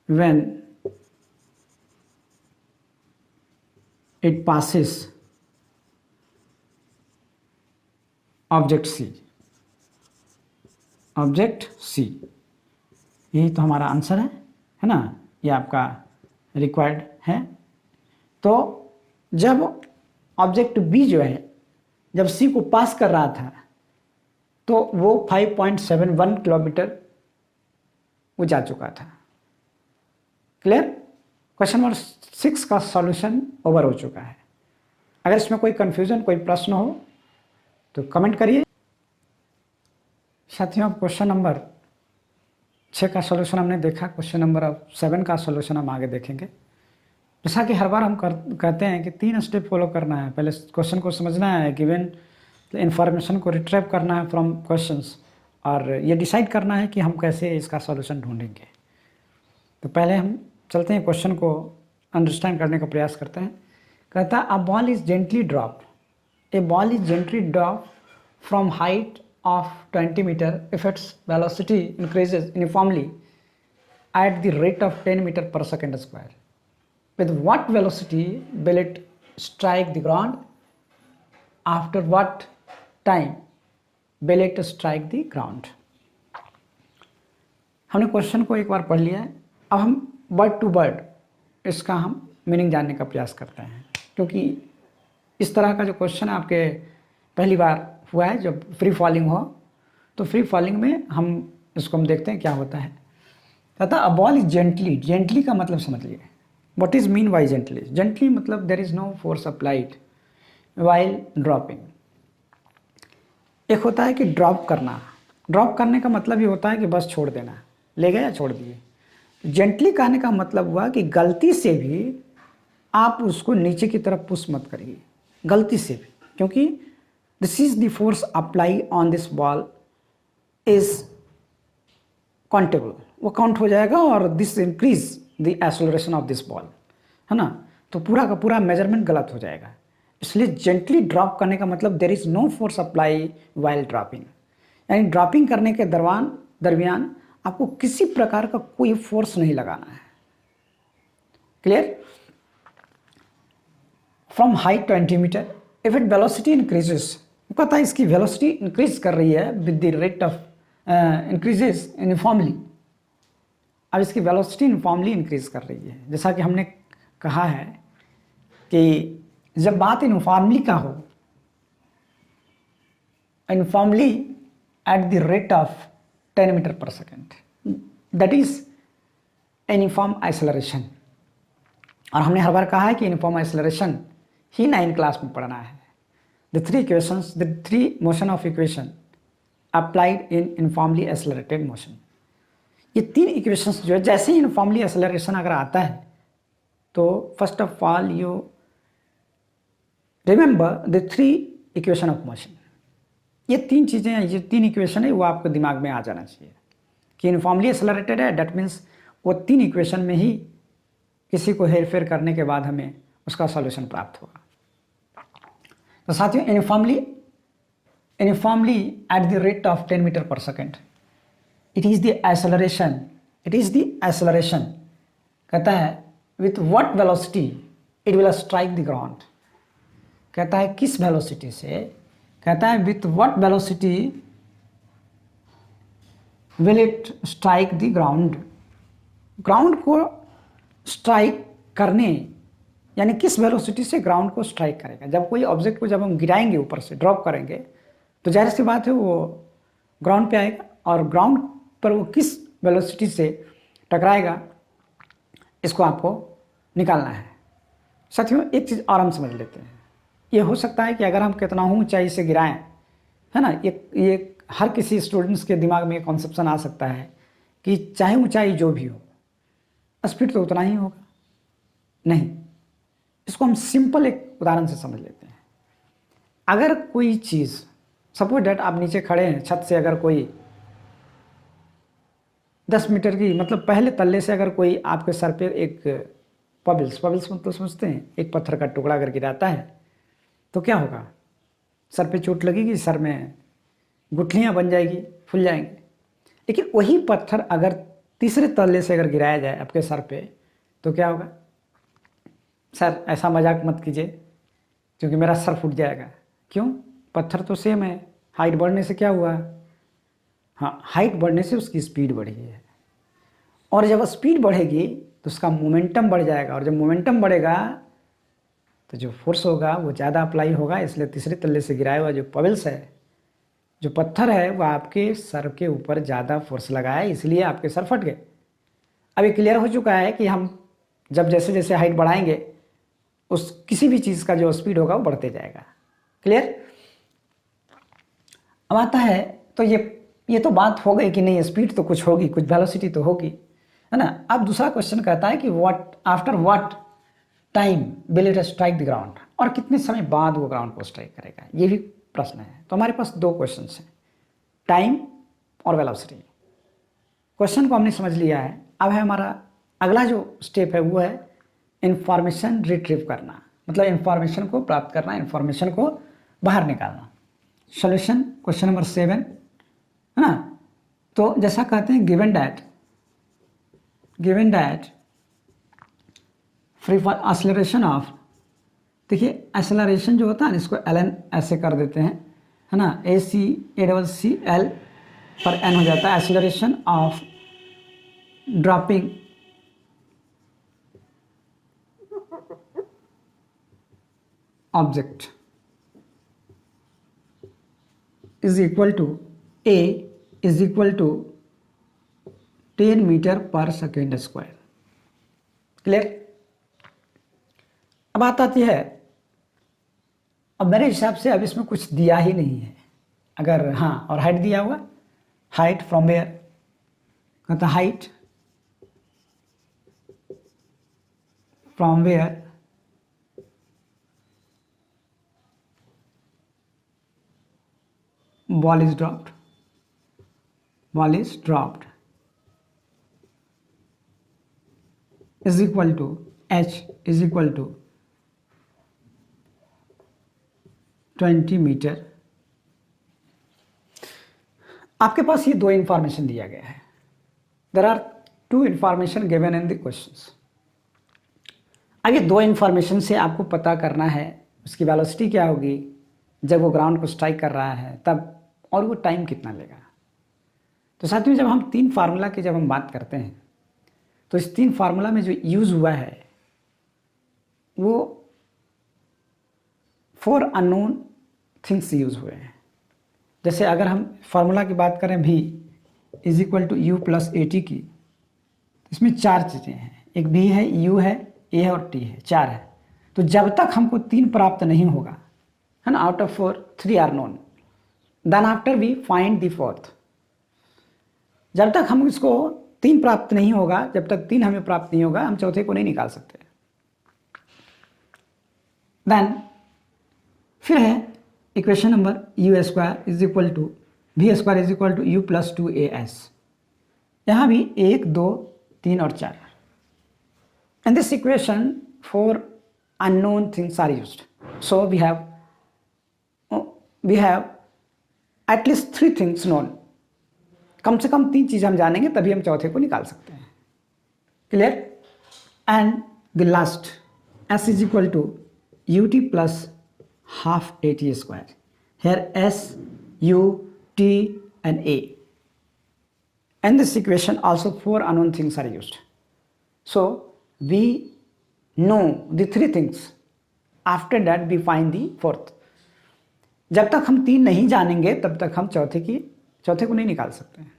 when it passes object C, object C, यही तो हमारा answer है ना, ये आपका required है। तो जब ऑब्जेक्ट बी जो है जब सी को पास कर रहा था तो वो 5.71 किलोमीटर वो जा चुका था। क्लियर? क्वेश्चन नंबर 6 का सॉल्यूशन ओवर हो चुका है। अगर इसमें कोई कंफ्यूजन, कोई प्रश्न हो तो कमेंट करिए। साथियों, क्वेश्चन नंबर 6 का सॉल्यूशन हमने देखा, क्वेश्चन नंबर 7 का सॉल्यूशन हम आगे देखेंगे। जैसा कि हर बार हम कहते हैं कि 3 स्टेप फॉलो करना है। पहले क्वेश्चन को समझना है, गिवन इंफॉर्मेशन को रिट्रीव करना है फ्रॉम क्वेश्चंस, और ये डिसाइड करना है कि हम कैसे इसका सॉल्यूशन ढूंढेंगे। तो पहले हम चलते हैं, क्वेश्चन को अंडरस्टैंड करने का प्रयास करते हैं। कहता है अ ball is gently dropped, a ball is gently dropped from height of 20 meter if its velocity increases uniformly at the rate of 10 meter per second square. With what velocity will it strike the ground? After what time will it strike the ground? हमने question को एक बार पढ़ लिया है। अब हम word to word इसका हम मीनिंग जानने का प्रयास करते हैं, क्योंकि इस तरह का जो क्वेश्चन आपके पहली बार हुआ है, जब फ्री फॉलिंग हो, तो फ्री फॉलिंग में हम इसको हम देखते हैं क्या होता है। कहता a ball is gently, gently का मतलब समझ लिए, what is mean by gently. Gently मतलब there is no force applied while dropping. एक होता है कि ड्रॉप करना, ड्रॉप करने का मतलब ये होता है कि बस छोड़ देना, ले गए या छोड़ दिए। जेंटली कहने का मतलब हुआ कि गलती से भी आप उसको नीचे की तरफ पुश मत करिए, गलती से भी, क्योंकि this is the force apply on this ball is countable, वो काउंट हो जाएगा और this increase the acceleration of this ball, है ना। तो पूरा का पूरा मेजरमेंट गलत हो जाएगा। इसलिए जेंटली ड्रॉप करने का मतलब there is no force apply while dropping, यानी ड्रॉपिंग करने के दरमियान आपको किसी प्रकार का कोई फोर्स नहीं लगाना है। Clear? From height 20 metre if it velocity increases, पता है इसकी वेलोसिटी इंक्रीज कर रही है with the rate of increases uniformly. अब इसकी वेलोसिटी यूनिफॉर्मली इंक्रीज कर रही है। जैसा कि हमने कहा है कि जब बात यूनिफॉर्मली का हो, uniformly at the rate of 10 metre per second, that is uniform acceleration. और हमने हर बार कहा है कि यूनिफॉर्म एक्सेलरेशन ही 9 क्लास में पढ़ना है। The three motion of equation applied in uniformly accelerated motion. ये 3 इक्वेशंस जो है, जैसे ही यूनिफॉर्मली एक्सेलरेशन अगर आता है तो first of all you remember the 3 equation of motion. ये 3 चीज़ें हैं, ये 3 इक्वेशन है, वो आपको दिमाग में आ जाना चाहिए कि यूनिफॉर्मली एक्सेलरेटेड है, दैट मीन्स वो 3 इक्वेशन में ही किसी को हेर फेर करने के बाद हमें उसका सॉल्यूशन प्राप्त होगा। तो साथियों, uniformly at the rate of 10 metre per second, it is the acceleration, कहता है with what velocity it will strike the ground, कहता है किस वेलोसिटी से, कहता है with what velocity will it strike the ground, ground को स्ट्राइक करने, यानी किस वेलोसिटी से ग्राउंड को स्ट्राइक करेगा। जब कोई ऑब्जेक्ट को जब हम गिराएंगे, ऊपर से ड्रॉप करेंगे, तो जाहिर सी बात है वो ग्राउंड पे आएगा, और ग्राउंड पर वो किस वेलोसिटी से टकराएगा, इसको आपको निकालना है। साथियों, एक चीज़ और हम समझ लेते हैं। ये हो सकता है कि अगर हम कितना ऊंचाई से गिराएं, है ना, ये हर किसी स्टूडेंट्स के दिमाग में कॉन्सेप्शन आ सकता है कि चाहे ऊंचाई जो भी हो, स्पीड तो उतना ही होगा। नहीं, इसको हम सिंपल एक उदाहरण से समझ लेते हैं। अगर कोई चीज़, सपोज डेट आप नीचे खड़े हैं छत से, अगर कोई 10 मीटर की, मतलब पहले तल्ले से अगर कोई आपके सर पे एक पबिल्स मतलब समझते हैं, एक पत्थर का टुकड़ा अगर गिराता है, तो क्या होगा, सर पे चोट लगेगी, सर में गुठलियाँ बन जाएगी, फूल जाएंगे। लेकिन वही पत्थर अगर तीसरे तल्ले से अगर गिराया जाए आपके सर पे, तो क्या होगा। सर ऐसा मजाक मत कीजिए, क्योंकि मेरा सर फूट जाएगा। क्यों? पत्थर तो सेम है, हाइट बढ़ने से क्या हुआ, हाँ, हाइट बढ़ने से उसकी स्पीड बढ़ी है, और जब स्पीड बढ़ेगी तो उसका मोमेंटम बढ़ जाएगा, और जब मोमेंटम बढ़ेगा तो जो फोर्स होगा वो ज़्यादा अप्लाई होगा। इसलिए तीसरे तल्ले से गिराया हुआ जो पबिल्स है, जो पत्थर है, वो आपके सर के ऊपर ज़्यादा फोर्स लगाया, इसलिए आपके सर फट गए। अब ये क्लियर हो चुका है कि हम जब जैसे जैसे हाइट बढ़ाएंगे, उस किसी भी चीज़ का जो स्पीड होगा वो बढ़ते जाएगा। क्लियर? अब आता है, तो ये तो बात हो गई कि नहीं, स्पीड तो कुछ होगी, कुछ वेलोसिटी तो होगी, है ना। अब दूसरा क्वेश्चन कहता है कि after what time will it strike the ground, और कितने समय बाद वो ग्राउंड को स्ट्राइक करेगा, ये भी प्रश्न है। तो हमारे पास दो क्वेश्चन हैं, टाइम और वेलोसिटी। क्वेश्चन को हमने समझ लिया है। अब है हमारा अगला जो स्टेप है, वो है इंफॉर्मेशन रिट्रीव करना, मतलब इंफॉर्मेशन को प्राप्त करना, इंफॉर्मेशन को बाहर निकालना। सॉल्यूशन क्वेश्चन नंबर 7, है ना। तो जैसा कहते हैं, given that free fall acceleration of, देखिए एक्सेलरेशन जो होता है ना, इसको ln ऐसे कर देते हैं, है ना, ACL पर n हो जाता है। Acceleration of dropping object is equal to A is equal to 10 metre per second square. Clear? अब बात आती है, अब मेरे हिसाब से अब इसमें कुछ दिया ही नहीं है। अगर हाँ, और हाइट दिया हुआ, हाइट फ्रॉम वेयर, कहता height from where ball is dropped is equal to h is equal to 20 metre. आपके पास ये दो इंफॉर्मेशन दिया गया है। There are 2 information given in the questions. अब ये दो इंफॉर्मेशन से आपको पता करना है उसकी वेलोसिटी क्या होगी जब वो ग्राउंड को स्ट्राइक कर रहा है तब, और वो टाइम कितना लेगा। तो साथ में जब हम 3 फार्मूला की जब हम बात करते हैं, तो इस 3 फार्मूला में जो यूज़ हुआ है वो 4 अननोन थिंग्स यूज़ हुए हैं। जैसे अगर हम फार्मूला की बात करें v is equal to u plus a t की, तो इसमें 4 चीज़ें हैं, एक v है, u है, a है और t है, 4 है। तो जब तक हमको 3 प्राप्त नहीं होगा, है ना, out of 4 3 are known, then after we find the 4th। जब तक हम इसको 3 प्राप्त नहीं होगा, जब तक 3 हमें प्राप्त नहीं होगा, हम चौथे को नहीं निकाल सकते। देन फिर है equation number u square is equal to v square is equal to u plus 2as। यहाँ भी 1 2 3 और 4, In this equation, 4 unknown things are used. So we have at least 3 things known. कम से कम 3 चीज़ हम जानेंगे तभी हम चौथे को निकाल सकते हैं. Clear? And the last, s is equal to ut plus half at square. Here s, u, t and a. In this equation also 4 unknown things are used. So we know the 3 things. After that we find the fourth. जब तक हम 3 नहीं जानेंगे तब तक हम चौथे को नहीं निकाल सकते हैं.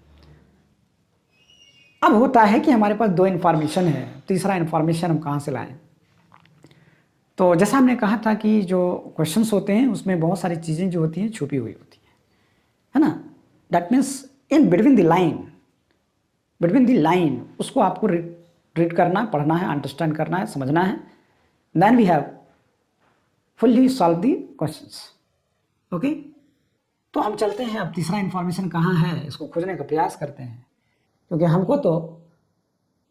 अब होता है कि हमारे पास 2 इन्फॉर्मेशन है, तीसरा इन्फॉर्मेशन हम कहाँ से लाएं. तो जैसा हमने कहा था कि जो क्वेश्चंस होते हैं उसमें बहुत सारी चीज़ें जो होती हैं छुपी हुई होती है ना. That means in between the line उसको आपको रीड करना, पढ़ना है, अंडरस्टैंड करना है, समझना है. Then we have fully solve the questions. Okay, तो हम चलते हैं. अब तीसरा इन्फॉर्मेशन कहाँ है इसको खोजने का प्रयास करते हैं, क्योंकि हमको तो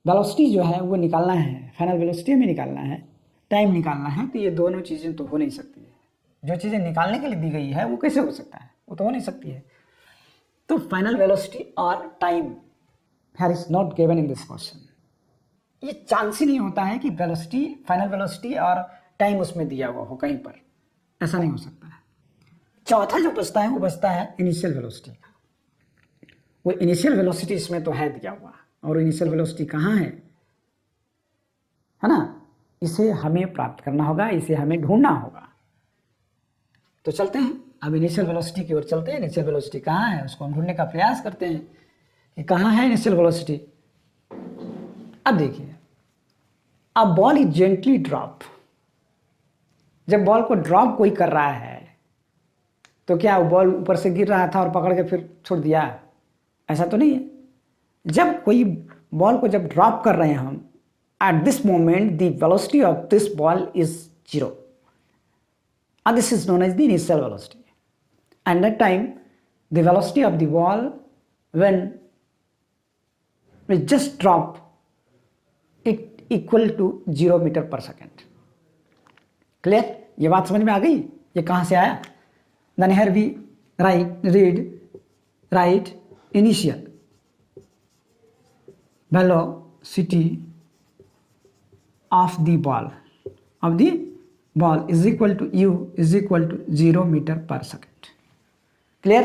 वेलोसिटी जो है वो निकालना है, फाइनल वेलोसिटी में निकालना है, टाइम निकालना है. तो ये दोनों चीज़ें तो हो नहीं सकती है. जो चीज़ें निकालने के लिए दी गई है वो कैसे हो सकता है, वो तो हो नहीं सकती है. तो फाइनल वेलोसिटी और time here is not given in this question. ये चांस ही नहीं होता है कि वेलोसिटी, फाइनल वेलोसिटी और टाइम उसमें दिया हुआ हो कहीं पर. ऐसा नहीं हो सकता है. चौथा जो बचता है वो बचता है इनिशियल वेलोसिटी का. वो इनिशियल वेलोसिटी इसमें तो है दिया हुआ, और इनिशियल वेलोसिटी कहाँ है ना. इसे हमें प्राप्त करना होगा, इसे हमें ढूंढना होगा. तो चलते हैं अब इनिशियल वेलोसिटी की ओर चलते हैं. इनिशियल वेलोसिटी कहाँ है उसको हम ढूंढने का प्रयास करते हैं कि कहाँ है इनिशियल वेलोसिटी. अब देखिए, अब बॉल इज जेंटली ड्रॉप. जब बॉल को ड्रॉप कोई कर रहा है तो क्या वो बॉल ऊपर से गिर रहा था और पकड़ के फिर छोड़ दिया? ऐसा तो नहीं है. जब कोई बॉल को जब ड्रॉप कर रहे हैं हम, at this moment the velocity of this ball is 0, and this is known as the initial velocity. And that time the velocity of the ball when we just drop it equal to 0 meter per second. Clear? ये बात समझ में आ गई ये कहाँ से आया. Then here we write initial velocity of the ball is equal to u is equal to 0 meter per second. Clear?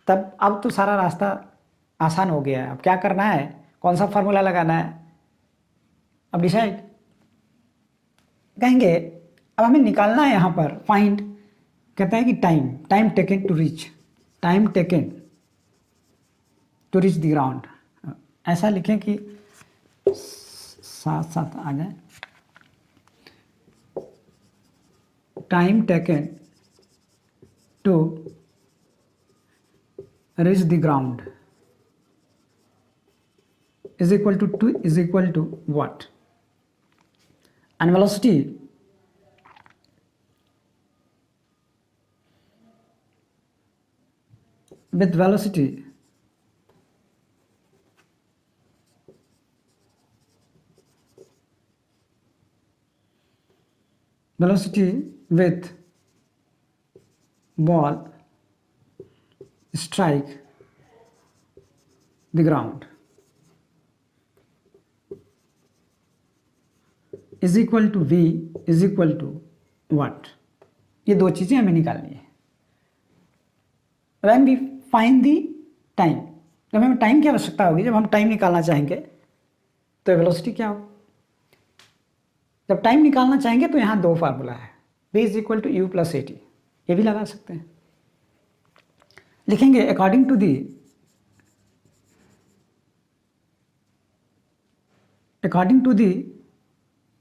तब अब तो सारा रास्ता आसान हो गया है. अब क्या करना है, कौन सा फार्मूला लगाना है, अब डिसाइड कहेंगे. अब हमें निकालना है यहाँ पर फाइंड, कहता है कि time taken to reach the ground. ऐसा लिखें कि साथ साथ आ जाए. Time taken to reach the ground is equal to what? And velocity with velocity with ball strike the ground is equal to v is equal to what? ये दो चीज़ें हमें निकालनी है. When we find the time, जब हमें time की आवश्यकता होगी, जब हम टाइम निकालना चाहेंगे तो वेलोसिटी क्या हो. जब टाइम निकालना चाहेंगे तो यहाँ 2 फार्मूला है, v is equal to u plus AT. ये भी लगा सकते हैं. लिखेंगे according to the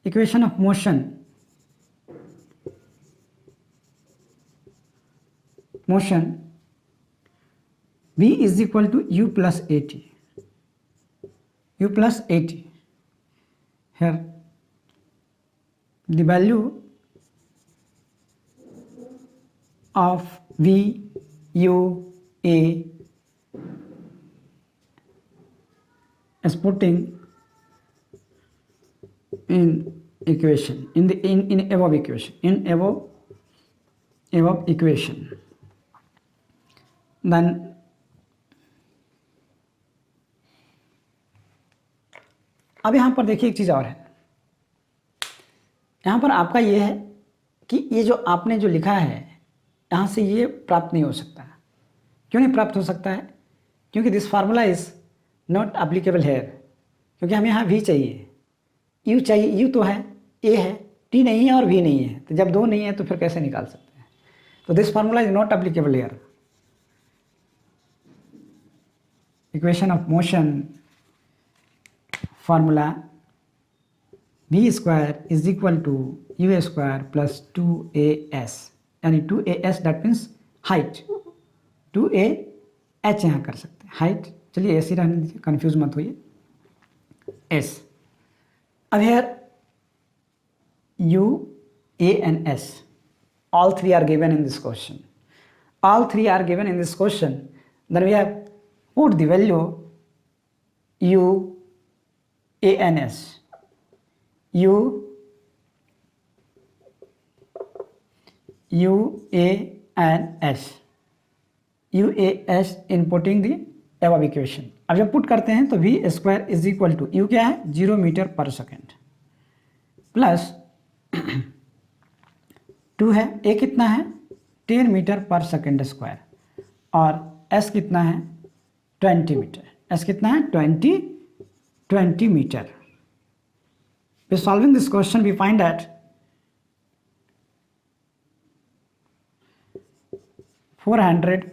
equation of motion v is equal to u plus AT. Here the value of v, u, a is putting in equation, in above equation, in above equation, then अब यहाँ पर देखिए एक चीज़ और है, यहाँ पर आपका ये है कि ये जो आपने जो लिखा है यहाँ से ये प्राप्त नहीं हो सकता। क्यों नहीं प्राप्त हो सकता है? क्योंकि this formula is not applicable here, क्योंकि हमें यहाँ वी चाहिए, यू चाहिए, यू तो है, ए है, टी नहीं है और वी नहीं है, तो जब दो नहीं है तो फिर कैसे निकाल सकते हैं? तो this formula is not applicable here. Equation of motion formula v square is equal to u square plus 2as, यानी 2as that means height, 2ah यहाँ कर सकते हैं हाइट, चलिए ऐसे रहने दीजिए, कन्फ्यूज मत होइए, s। अब hair u, a and s, all three are given in this question, all three are given in this question, then we have put the value u, a and s, u, a and s, u, a, s in putting the above equation। अब जब put करते हैं तो v square is equal to u क्या है 0 metre per second plus 2 है, a कितना है 10 मीटर पर सेकेंड स्क्वायर, और s कितना है 20 मीटर, s कितना है 20 metre. By solving this question we find that 400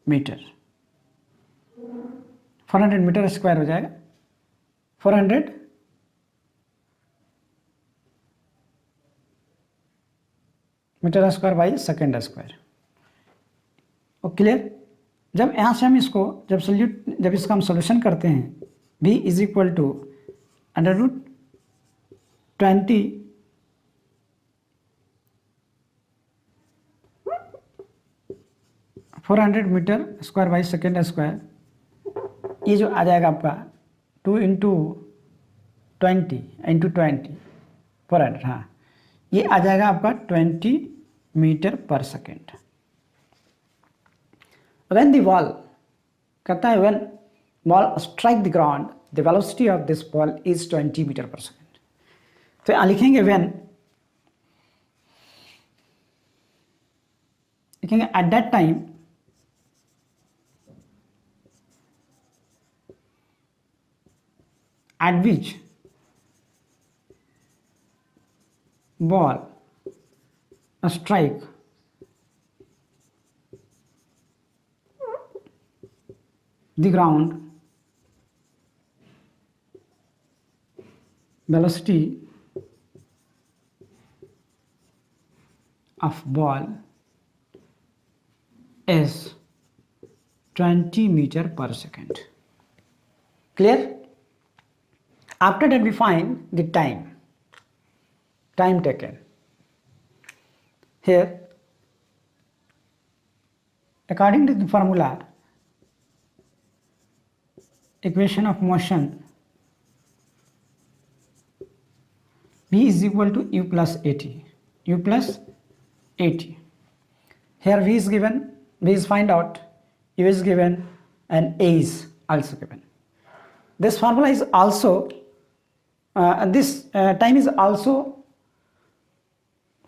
metre, 400 metre square हो जाएगा, 400 metre square by second square. और क्लियर? जब यहाँ से हम इसको जब इसका हम सोल्यूशन करते हैं, v is equal to √20 400 metre square by second square, ये जो आ जाएगा आपका 2 इंटू 20 400, हाँ ये आ जाएगा आपका 20 metre per second. When the ball कहता है when ball strike the ground the velocity of this ball is 20 metre per second. तो यहाँ लिखेंगे when, लिखेंगे at that time at which ball strike the ground velocity of ball is 20 meter per second। Clear? After that we find the time taken. Here according to the formula equation of motion v is equal to u plus at, here v is given, v is find out, u is given and a is also given. This formula is also this time is also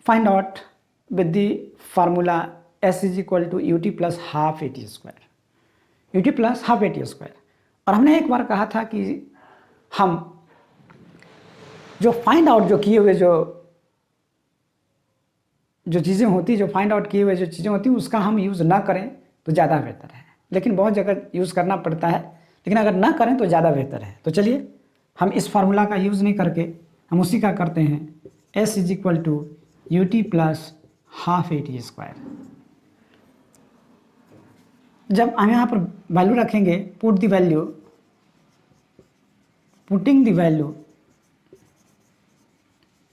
find out with the formula s is equal to ut plus half at square, ut plus half at square। और हमने एक बार कहा था कि हम जो find out जो किए हुए जो चीज़ें होती, जो फाइंड आउट किए हुए जो चीज़ें होती उसका हम यूज़ ना करें तो ज़्यादा बेहतर है, लेकिन बहुत जगह यूज़ करना पड़ता है, लेकिन अगर ना करें तो ज़्यादा बेहतर है। तो चलिए हम इस फार्मूला का यूज़ नहीं करके हम उसी का करते हैं, s is equal to u t plus half at square. जब हम यहाँ पर वैल्यू रखेंगे, putting the value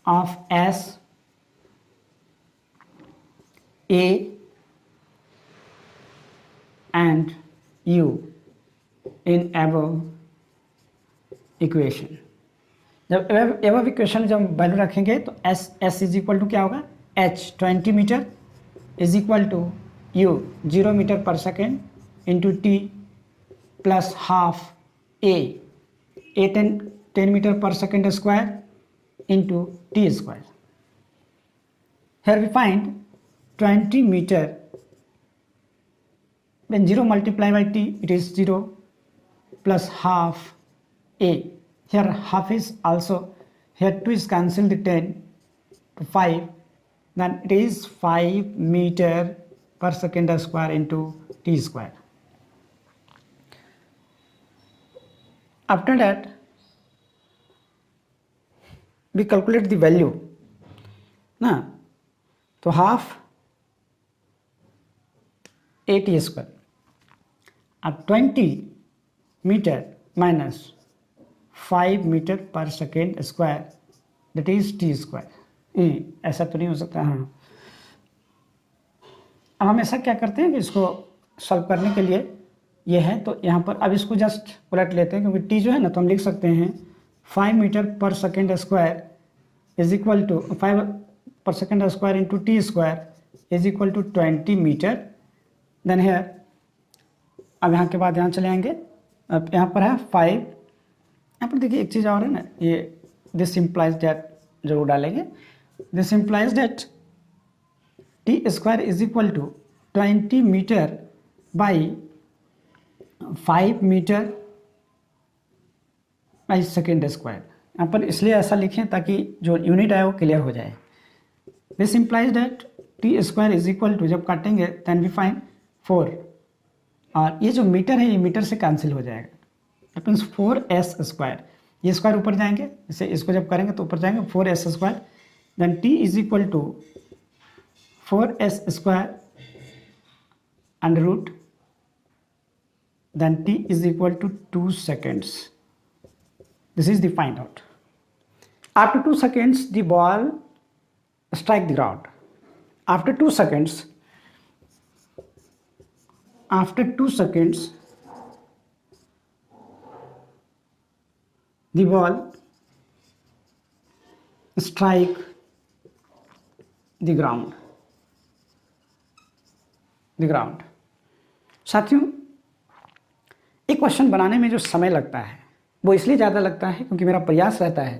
of s, a and u in above equation, जब एवं इक्वेशन जब वैल्यू रखेंगे तो एस इज इक्वल टू क्या होगा, h 20 meter is equal to u 0 metre per second into t plus half a 10 meter per second square into t square. Here we find 20 meter, when 0 multiplied by t it is 0 plus half a. Here half is also, here 2 is cancelled, the 10 to 5, then it is 5 meter per second square into t square. After that we calculate the value ना, तो half 80 square, अब 20 metre minus 5 metre per second square that is T square. ऐसा तो नहीं हो सकता। हाँ, अब हम ऐसा क्या करते हैं कि इसको सॉल्व करने के लिए ये है, तो यहाँ पर अब इसको जस्ट उलट लेते हैं, क्योंकि टी जो है ना, तो हम लिख सकते हैं 5 metre per second square is equal to 5 per second square into t square is equal to 20 metre. Then here, अब यहाँ के बाद यहाँ चले आएंगे, अब यहाँ पर है 5, यहाँ पर देखिए एक चीज़ और है ना, ये दिस इम्प्लाइज दैट जरूर डालेंगे, this implies that t square is equal to 20 metre by 5 metre by second square. यहाँ पर इसलिए ऐसा लिखें ताकि जो यूनिट है वो क्लियर हो जाए। This implies that t square is equal to, जब काटेंगे देन वी फाइंड 4, और ये जो मीटर है ये मीटर से कैंसिल हो जाएगा, दैट मीन्स 4s स्क्वायर, ये स्क्वायर ऊपर जाएंगे, इसे इसको जब करेंगे तो ऊपर जाएंगे 4s square, then t is equal to 4s square under root, then t is equal to 2 seconds. This is the find out. After 2 seconds the ball strike the ground. After 2 seconds the ball strike the ground. साथियों, एक question बनाने में जो समय लगता है वो इसलिए ज़्यादा लगता है क्योंकि मेरा प्रयास रहता है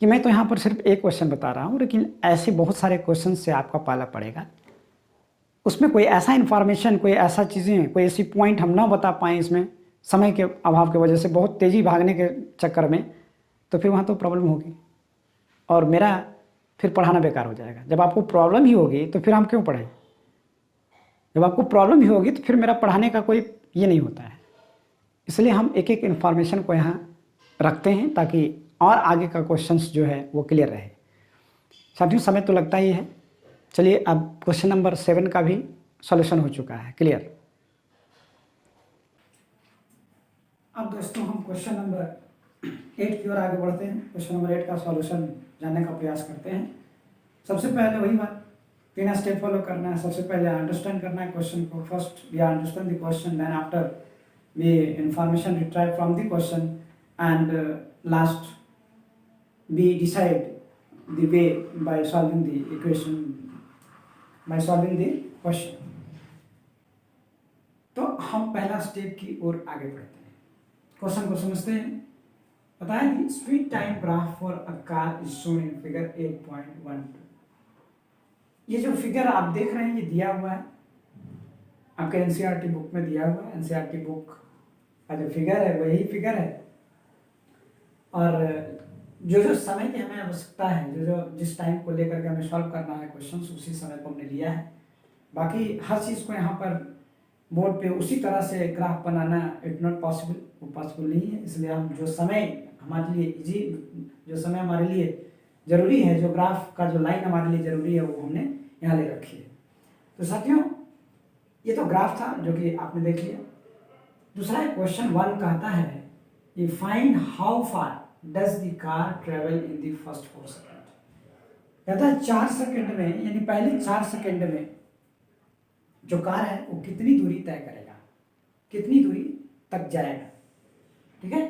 कि मैं तो यहाँ पर सिर्फ एक क्वेश्चन बता रहा हूँ, लेकिन ऐसे बहुत सारे क्वेश्चन से आपका पाला पड़ेगा। उसमें कोई ऐसा इन्फॉर्मेशन, कोई ऐसा चीज़ें, कोई ऐसी पॉइंट हम ना बता पाएँ इसमें समय के अभाव की वजह से, बहुत तेज़ी भागने के चक्कर में, तो फिर वहाँ तो प्रॉब्लम होगी और मेरा फिर पढ़ाना बेकार हो जाएगा। जब आपको प्रॉब्लम ही होगी तो फिर हम क्यों पढ़ें? जब आपको प्रॉब्लम ही होगी तो फिर मेरा पढ़ाने का कोई ये नहीं होता है। इसलिए हम एक एक इन्फॉर्मेशन को यहाँ रखते हैं ताकि और आगे का क्वेश्चंस जो है वो क्लियर रहे। साथियों, समय तो लगता ही है। चलिए, अब क्वेश्चन नंबर 7 का भी सॉल्यूशन हो चुका है क्लियर। अब दोस्तों हम क्वेश्चन नंबर 8 की ओर आगे बढ़ते हैं। क्वेश्चन नंबर 8 का सॉल्यूशन जानने का प्रयास करते हैं। सबसे पहले वही बात, 3 स्टेप फॉलो करना है। सबसे पहले अंडरस्टैंड करना है क्वेश्चन को। First we understand the question, then after we information retrieve from the question, and last we decide the way by solving the equation, by solving the question. तो हम पहला स्टेप की ओर आगे बढ़ते हैं। क्वेश्चन को समझते हैं। बताया कि speed time graph for a car is shown in figure 8.12। ये जो फिगर आप देख रहे हैं ये दिया हुआ है आपके एनसीईआरटी बुक में, दिया हुआ है। एनसीईआरटी बुक का जो फिगर है वही फिगर है, और जो जो समय की हमें आवश्यकता है, जो जो जिस टाइम को लेकर के हमें सॉल्व करना है क्वेश्चन, उसी समय को हमने लिया है। बाकी हर चीज़ को यहाँ पर बोर्ड पे उसी तरह से graph banana it not possible, वो पॉसिबल नहीं है। इसलिए हम जो समय हमारे लिए इजी, जो समय हमारे लिए ज़रूरी है, जो ग्राफ का जो लाइन हमारे लिए ज़रूरी है, वो हमने यहाँ ले रखी है। तो साथियों, ये तो ग्राफ था जो कि आपने देख लिया। दूसरा क्वेश्चन 1 कहता है कि find how far does the car travel in the first 4 second. कहता है 4 सेकेंड में, यानी पहले 4 सेकेंड में जो कार है वो कितनी दूरी तय करेगा, कितनी दूरी तक जाएगा। ठीक है,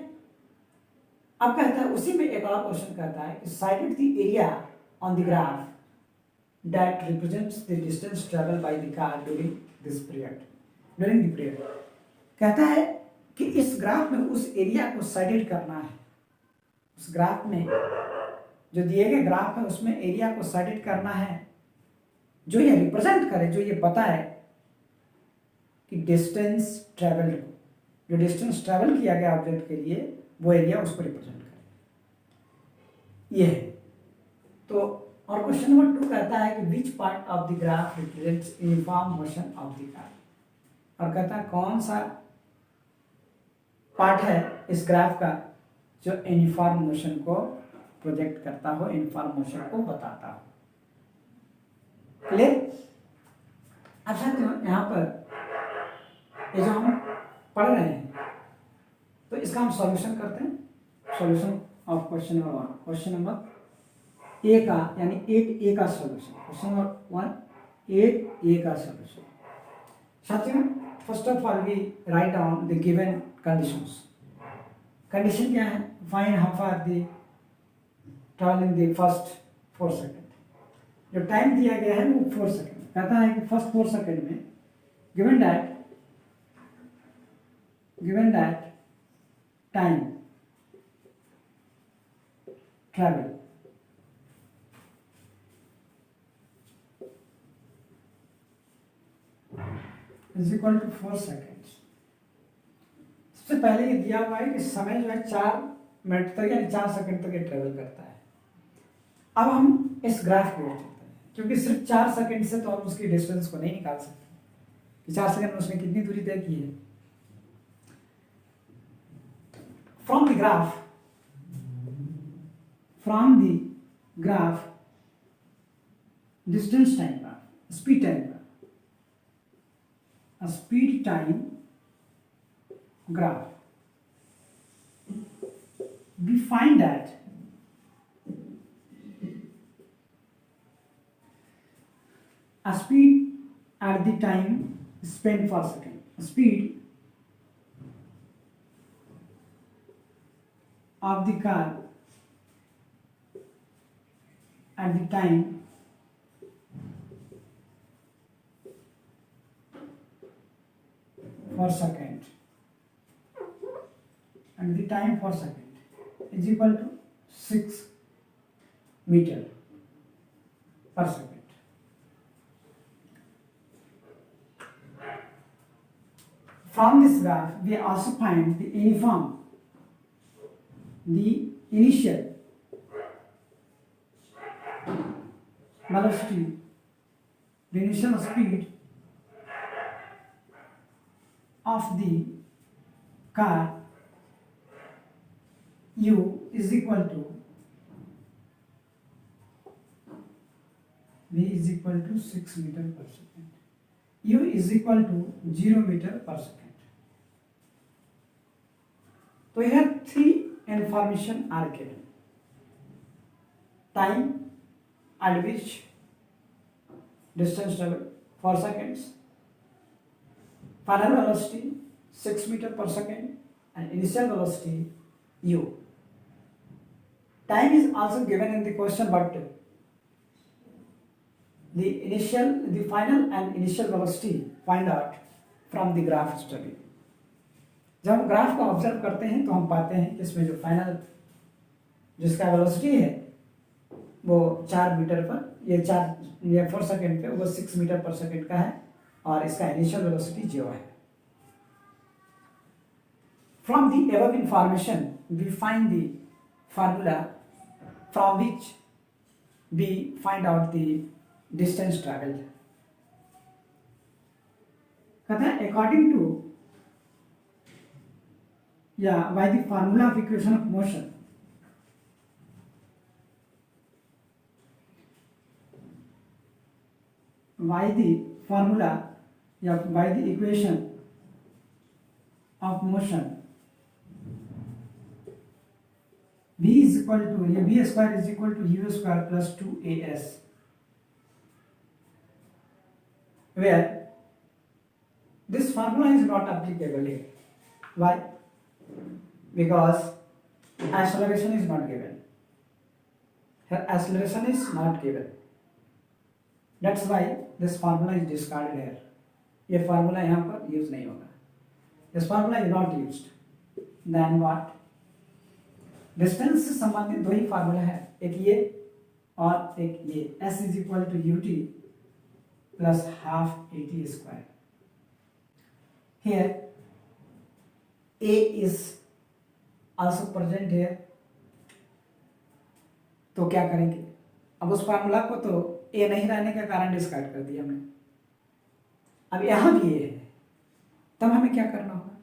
अब कहता है उसी में एक और क्वेश्चन कहता है कि sided the area on the graph that represents the distance travel by the car during this period, during the period. कहता है कि इस ग्राफ में उस एरिया को साइडेड करना है, उस ग्राफ में जो दिए गए ग्राफ है उसमें एरिया को साइडेड करना है जो ये रिप्रेजेंट करे, जो ये बताए कि डिस्टेंस ट्रेवल्ड, जो डिस्टेंस ट्रेवल किया गया ऑब्जेक्ट के लिए वो एरिया उसको रिप्रेजेंट करे, ये है। तो और क्वेश्चन नंबर 2 कहता है कि which part of the graph represents uniform motion of the car, और कहता है कौन सा पार्ट है इस ग्राफ का जो यूनिफॉर्म मोशन को प्रोजेक्ट करता हो, यूनिफॉर्म मोशन को बताता हो। क्लियर? अब साथियों यहाँ पर ये जो हम पढ़ रहे हैं तो इसका हम सॉल्यूशन करते हैं। Solution of question number 1, question number A का यानी 8A का सॉल्यूशन, क्वेश्चन नंबर 1 8A का सॉल्यूशन। साथियों first of all we write down the given conditions. Condition क्या है? Find how far the travelling the first 4 second. जो time दिया गया है वो 4 सेकंड। कहता है कि फर्स्ट 4 सेकंड में given that time travel is equal to 4 second. सबसे पहले ये दिया हुआ है कि समय जो है 4 मिनट तक यानी 4 सेकंड तक ये ट्रेवल करता है। अब हम इस ग्राफ को देखते हैं, क्योंकि सिर्फ 4 सेकंड से तो हम उसकी डिस्टेंस को नहीं निकाल सकते कि 4 सेकंड में उसने कितनी दूरी तय की है। From the graph distance time graph, speed time graph, a speed time graph, we find that a speed at the time spent per second, speed of the car at the time per second and the time per second is equal to 6 meter per second. From this graph we also find the initial velocity, the initial speed of the car u is equal to v is equal to 6 meter per second, u is equal to 0 meter per second. So here 3 information are given: time at which distance traveled 4 seconds, final velocity 6 meter per second, and initial velocity u. Time is also given in the question, but the final and initial velocity find out from the graph study. जब हम graph को observe करते हैं तो हम पाते हैं कि इसमें जो फाइनल जिसका वेलोसिटी है वो 4 मीटर पर, ये 4 सेकेंड पे वो 6 मीटर पर सेकेंड का है और इसका इनिशियल वेलोसिटी 0 है। From the above information we find the formula from which we find out the distance traveled. कहता है according to by the formula of equation of motion, by the formula by the equation of motion, v is equal to v square is equal to u square plus 2as, where this formula is not applicable here. Why? Because acceleration is not given. Here acceleration is not given. That's why this formula is discarded here. ये formula यहाँ पर use नहीं होगा. This formula is not used. Then what? Distance से संबंधित दो ही formula है, एक ये और एक ये. S is equal to ut plus half at square. Here a is also present here. तो क्या करेंगे? अब उस फार्मूला को तो a नहीं रहने के कारण डिस्कार्ड कर दिया हमने. अब यहां भी a है, तब हमें क्या करना होगा?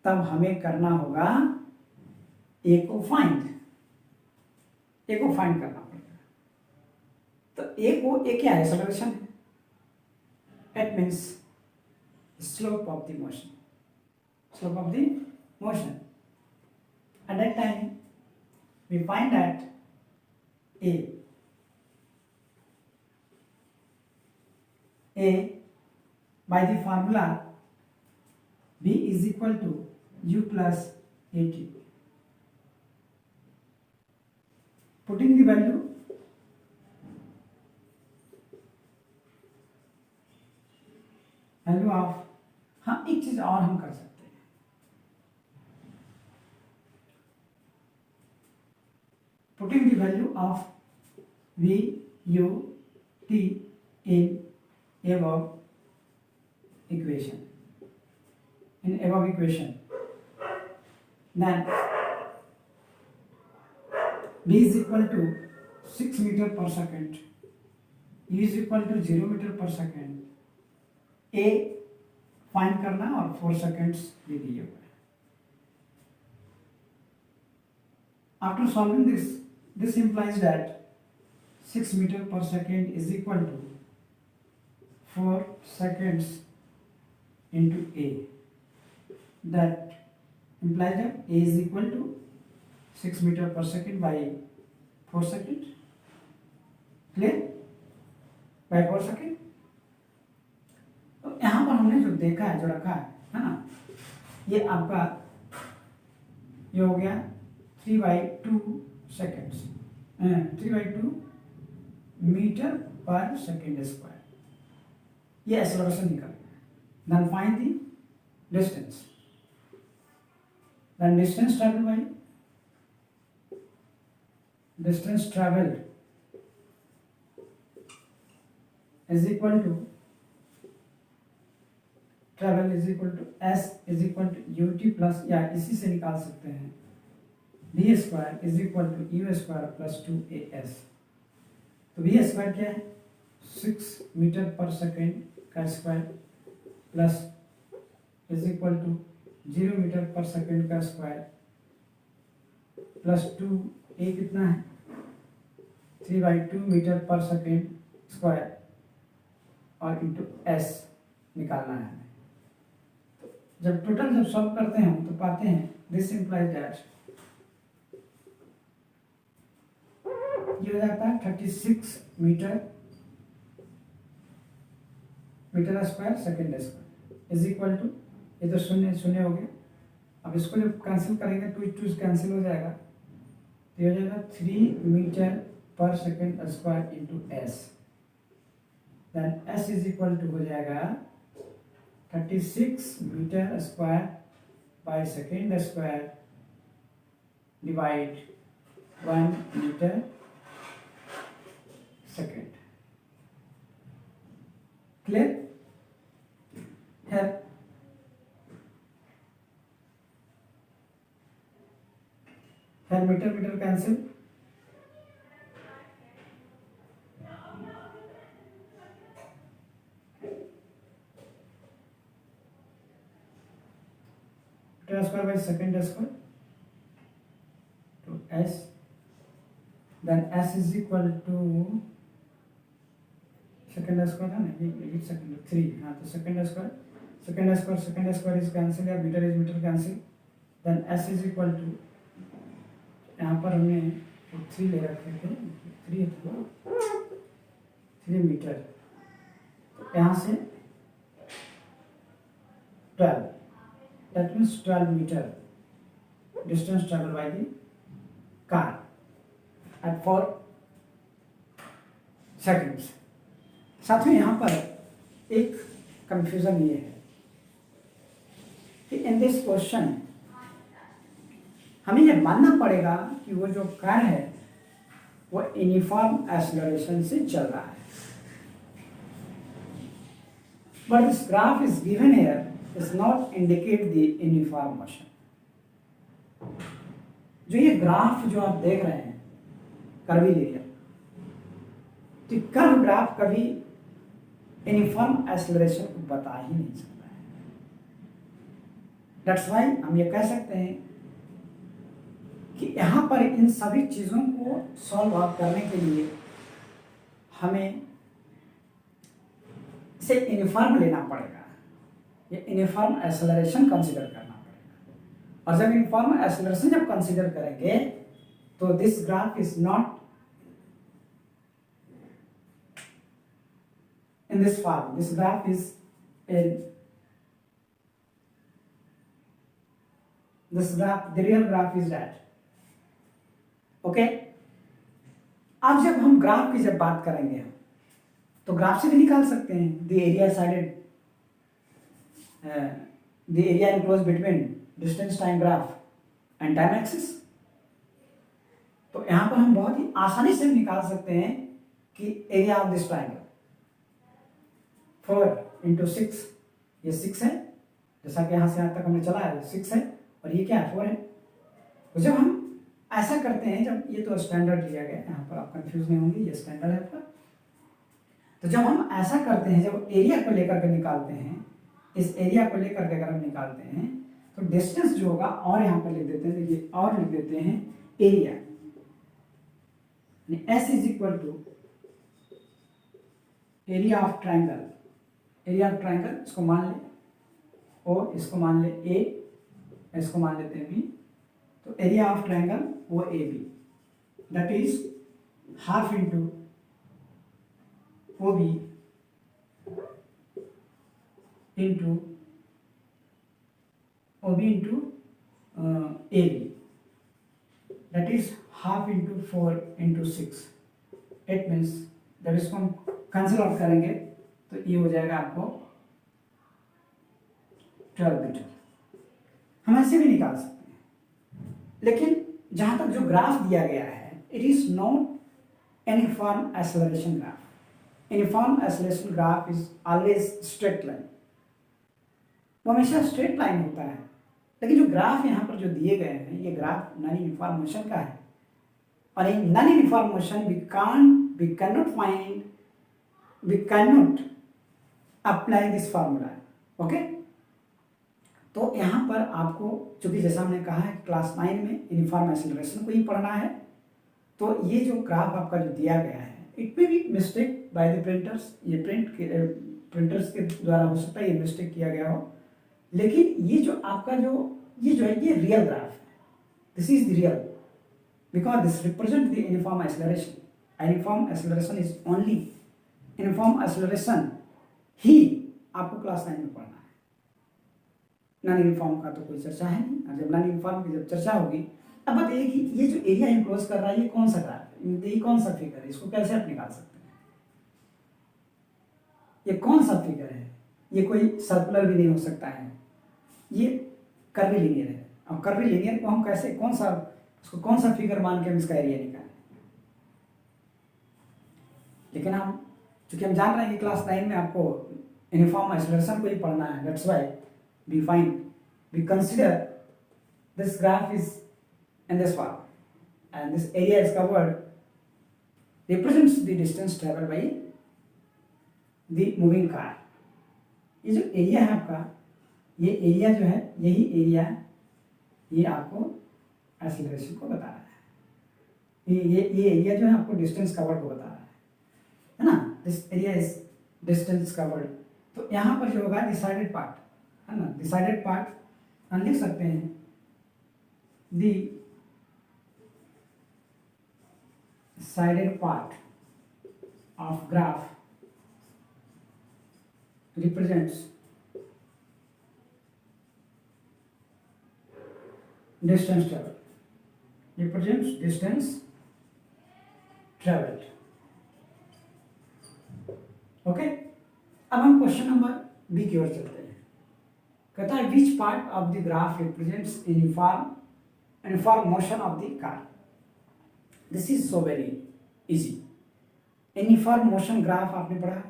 तब हमें करना होगा a को फाइंड करना पड़ेगा. तो a क्या है? एक्सेलरेशन है. It means slope of the motion. At that time we find that a by the formula b is equal to u plus at. Putting the value of, हाँ एक चीज और हम कर सकते हैं. Putting the value of v u t in above equation, then b is equal to 6 meter per second, u is equal to 0 meter per second. a find करना और 4 सेकेंड्स दे दिए हुए. After solving this implies that 6 meter per second is equal to 4 seconds into a. That implies that a is equal to 6 meter per second by 4 seconds. Clear? By 4 seconds. तो यहाँ पर हमने जो देखा है, जो रखा है ना, ये आपका ये हो गया 3/2 seconds, 3/2 metre per second square. ये एक्सेलरेशन निकल गया. Then find the distance. Then distance travelled is equal to travel is equal to s is equal to ut plus, या इसी से निकाल सकते हैं, v square is equal to u square plus 2as. तो v स्क्वायर क्या है? 6 metre per second का square plus is equal to 0 metre per second का स्क्वायर प्लस 2a कितना है? 3/2 मीटर पर सेकेंड स्क्वायर और इंटू s निकालना है हमें. जब टोटल सॉल्व करते हैं तो पाते हैं दिस इंप्लाइज दैट ये हो जाता है 36 metre square second square is equal to, ये तो शून्य हो गया. अब इसको जब कैंसिल करेंगे 2 कैंसिल हो जाएगा, तो ये हो जाएगा 3 meter per second square into s. Then s is equal to हो जाएगा 36 metre square by second square divide 1 meter second. Clear? है meter cancel. Square by second square to s, then s is equal to second square है ना, ये second 3, हाँ तो second square is cancel, या meter cancel. Then s is equal to, यहाँ पर हमने 3 ले रखे थे, 3 मीटर, यहाँ से 12, that means 12 metre distance traveled by the car at 4 seconds. साथ में यहाँ पर एक कंफ्यूजन ये है कि इन दिस क्वेश्चन हमें ये मानना पड़ेगा कि वो जो कार है वो यूनिफॉर्म एक्सेलरेशन से चल रहा है, but this graph is given here is not indicate the uniform motion. जो ये ग्राफ जो आप देख रहे हैं कर्वीलिनियर, तो कर्व ग्राफ कभी यूनिफॉर्म एक्सेलरेशन को बता ही नहीं सकता है। दैट्स व्हाई हम ये कह सकते हैं कि यहाँ पर इन सभी चीज़ों को सॉल्व आउट करने के लिए हमें इसे यूनिफॉर्म लेना पड़ेगा, ये यूनिफॉर्म एक्सेलरेशन कंसीडर करना पड़ेगा। और जब यूनिफॉर्म एक्सेलरेशन जब कंसीडर करेंगे तो this graph is not in this form. This graph is the real graph is that. Okay? अब जब हम ग्राफ की जब बात करेंगे तो ग्राफ से भी निकाल सकते हैं the area sided the area enclosed between distance time graph and time axis। तो यहाँ पर हम बहुत ही आसानी से निकाल सकते हैं कि एरिया ऑफ दिस ट्रायंगल 4 × 6, ये 6 है, जैसा कि यहाँ से यहाँ तक हमने चला है 6 है, और ये क्या है 4 है। तो जब हम ऐसा करते हैं, जब ये तो स्टैंडर्ड लिया गया है, यहाँ पर आप कंफ्यूज नहीं होंगे, ये स्टैंडर्ड है आपका। तो जब हम ऐसा करते हैं, जब एरिया को लेकर के निकालते हैं, इस एरिया को लेकर के अगर हम निकालते हैं तो डिस्टेंस जो होगा और यहाँ पर लिख देते हैं, ये और लिख देते हैं area, S is equal to area of triangle. Area of triangle इसको मान ले O, इसको मान ले A, इसको मान लेते हैं B। तो एरिया ऑफ ट्राइंगल वो AB, that is half into OB into OB into AB, that is half into 4 × 6। It means जब इसको हम कैंसिल आउट करेंगे तो ये हो जाएगा आपको 12 मीटर। हम ऐसे भी निकाल सकते हैं, लेकिन जहां तक जो ग्राफ दिया गया है, it is not uniform acceleration graph. Uniform acceleration graph is always straight line, वो हमेशा स्ट्रेट लाइन होता है। लेकिन जो ग्राफ यहाँ पर जो दिए गए हैं, ये ग्राफ नॉन यूनिफॉर्म मोशन का है, और in non uniform motion we cannot apply this formula। Okay, तो यहाँ पर आपको, चूंकि जैसा हमने कहा है क्लास 9 में यूनिफॉर्म एक्सेलरेशन को ही पढ़ना है, तो ये जो ग्राफ आपका जो दिया गया है, it may be mistake by the printers, ये प्रिंटर्स के द्वारा हो सकता है ये मिस्टेक किया गया हो, लेकिन ये जो आपका जो है ये रियल ग्राफ है। This is the real, because this represent the uniform acceleration. Uniform acceleration is only, uniform acceleration ही आपको क्लास 9 में पढ़ना है। नॉन यूनिफॉर्म का तो कोई चर्चा है नहीं, और जब नॉन यूनिफॉर्म की जब चर्चा होगी, अब बताइए कि ये जो एरिया इनक्लोज कर रहा है, ये कौन सा ग्राफ है, ये कौन सा फिगर है, इसको कैसे आप निकाल सकते हैं? ये कौन सा फिगर है? ये कोई सर्कुलर भी नहीं हो सकता है, ये कर्वी लीनियर है। और कर्वी लीनियर को हम कैसे, उसको कौन सा फिगर मान के हम इसका एरिया निकालें? लेकिन हम चूंकि हम जान रहे हैं कि क्लास 9 में आपको यूनिफॉर्म एक्सेलरेशन को ही पढ़ना है, that's why we consider this graph is in this form, and this area is covered represents the distance traveled by the moving car। ये जो एरिया है आपका, ये एरिया जो है, यही एरिया ये आपको एक्सेलरेशन को बता रहा है। ये एरिया जो है आपको डिस्टेंस कवर्ड को बता रहा है ना। This area is distance covered. तो यहाँ पर जो होगा डिसाइडेड पार्ट है ना, डिसाइडेड पार्ट हम लिख सकते हैं दी decided part of graph represents distance travel, represents distance travelled. Okay, अब हम क्वेश्चन नंबर बी की ओर चलते हैं। कहता है which part of the graph represents uniform motion of the car. This is so very easy. Uniform motion graph आपने पढ़ा,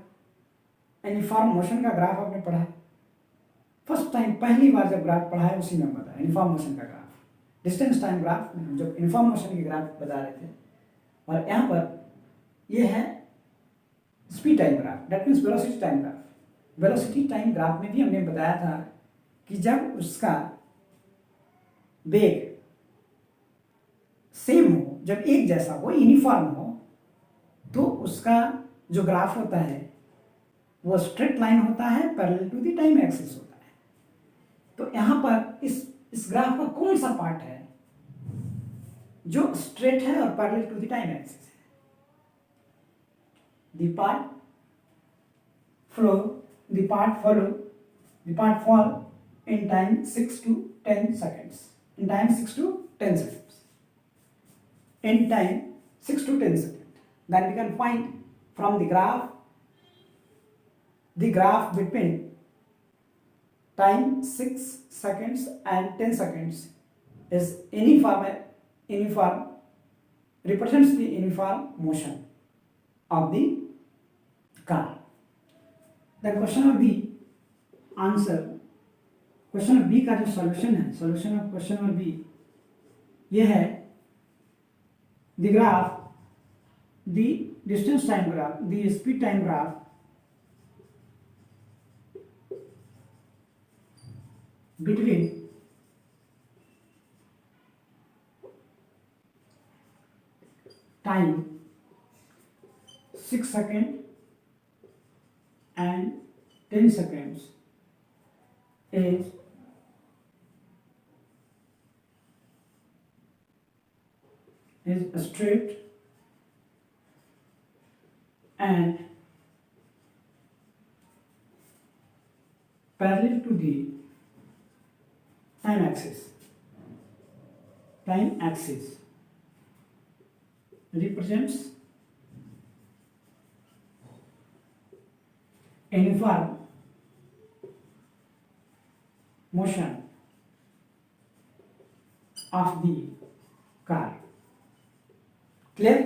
uniform motion का ग्राफ आपने पढ़ा है फर्स्ट टाइम, पहली बार जब ग्राफ पढ़ा है उसी में बताया यूनिफॉर्म मोशन का ग्राफ, डिस्टेंस टाइम ग्राफ जब यूनिफॉर्म मोशन के ग्राफ बता रहे थे। और यहाँ पर ये है speed time graph, that means velocity time graph. Velocity time graph में भी हमने बताया था कि जब उसका वेग सेम हो, जब एक जैसा हो, यूनिफॉर्म हो, तो उसका जो ग्राफ होता है वो स्ट्रेट लाइन होता है, parallel to the time axis होता है। तो यहां पर इस ग्राफ का कौन सा पार्ट है जो स्ट्रेट है और parallel to the time axis है? The part fall in time 6 to 10 seconds. In time 6 to 10 seconds. In time 6 to 10 seconds. Then we can find from the graph between time 6 seconds and 10 seconds is uniform, represents the uniform motion of the car. Then question of B answer, question number B का जो solution है, solution of question number B ये है the graph, the distance time graph, the speed time graph between time 6 seconds and 10 seconds is straight and parallel to the time axis. Time axis represents uniform motion of the car. Clear?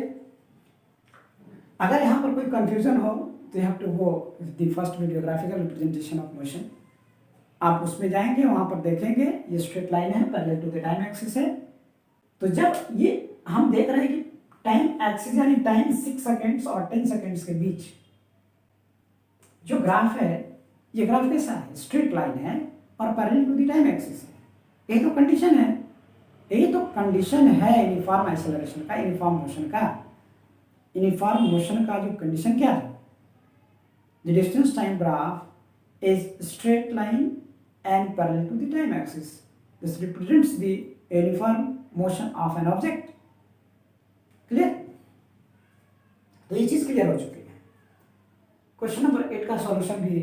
अगर यहाँ पर कोई confusion हो तो you have to go the first videographical representation of motion, आप उसमें जाएंगे, वहां पर देखेंगे ये स्ट्रेट लाइन है, parallel to the time axis है। तो जब ये हम देख रहे हैं कि टाइम एक्सिस यानी टाइम 6 सेकेंड्स और 10 सेकेंड्स के बीच जो ग्राफ है, ये ग्राफ कैसा है? स्ट्रेट लाइन है और parallel to the time axis है। यही तो कंडीशन है, यही तो कंडीशन है यूनिफॉर्म एक्सेलरेशन का, यूनिफॉर्म मोशन का। यूनिफॉर्म मोशन का जो कंडीशन क्या है? The distance time graph is straight line and parallel to the time axis. This represents the uniform motion of an object. Clear? तो ये चीज क्लियर हो चुकी है। क्वेश्चन नंबर 8 का सॉल्यूशन भी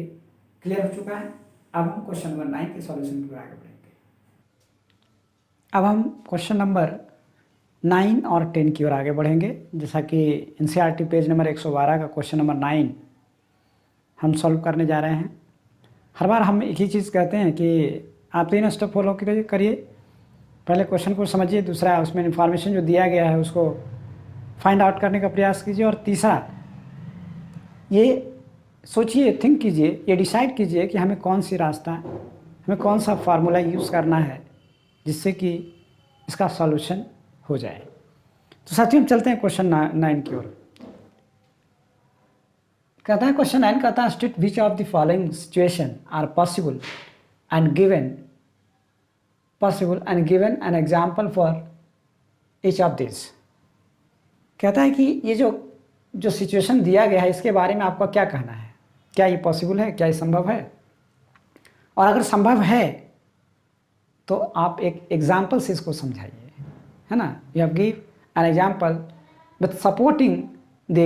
क्लियर हो चुका है। अब हम क्वेश्चन नंबर 9 के सॉल्यूशन पर आगे बढ़ेंगे। अब हम क्वेश्चन नंबर 9 और 10 की ओर आगे बढ़ेंगे। जैसा कि एनसीईआरटी पेज नंबर 112 का क्वेश्चन नंबर 9 हम सॉल्व करने जा रहे हैं। हर बार हम एक ही चीज़ कहते हैं कि आप 3 स्टेप फॉलो करिए। पहले क्वेश्चन को समझिए, दूसरा उसमें इंफॉर्मेशन जो दिया गया है उसको फाइंड आउट करने का प्रयास कीजिए, और तीसरा ये सोचिए, थिंक कीजिए, ये डिसाइड कीजिए कि हमें कौन सी रास्ता, हमें कौन सा फार्मूला यूज़ करना है जिससे कि इसका सॉल्यूशन हो जाए। तो साथियों हम चलते हैं क्वेश्चन 9 की ओर। कहता है क्वेश्चन 9 कहता है state which of the following situation are possible and given an example for each of this. कहता है कि ये जो सिचुएशन दिया गया है इसके बारे में आपका क्या कहना है? क्या ये पॉसिबल है? क्या ये संभव है? और अगर संभव है तो आप एक एग्जाम्पल से इसको समझाइए, है ना। You have give an example with supporting the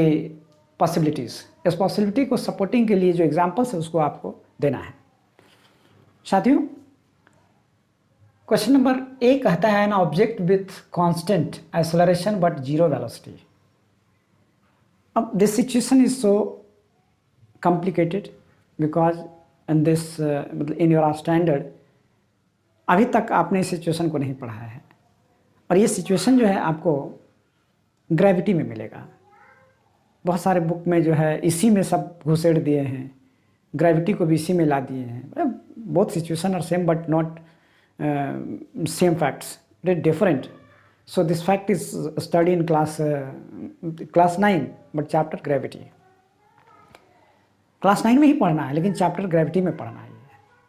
possibilities. इस पॉसिबिलिटी को सपोर्टिंग के लिए जो एग्जाम्पल्स है उसको आपको देना है। साथियों क्वेश्चन नंबर ए कहता है an object with constant acceleration but zero velocity. अब this situation is so complicated because in this in your standard अभी तक आपने इस सिचुएशन को नहीं पढ़ा है, और ये सिचुएशन जो है आपको ग्रेविटी में मिलेगा। बहुत सारे बुक में जो है इसी में सब घुसेड़ दिए हैं, ग्रेविटी को भी इसी में ला दिए हैं। Both situation are same but not same facts, it is different. So this fact is study in class 9 but chapter gravity. Class 9 में ही पढ़ना है लेकिन चैप्टर ग्रेविटी में पढ़ना है।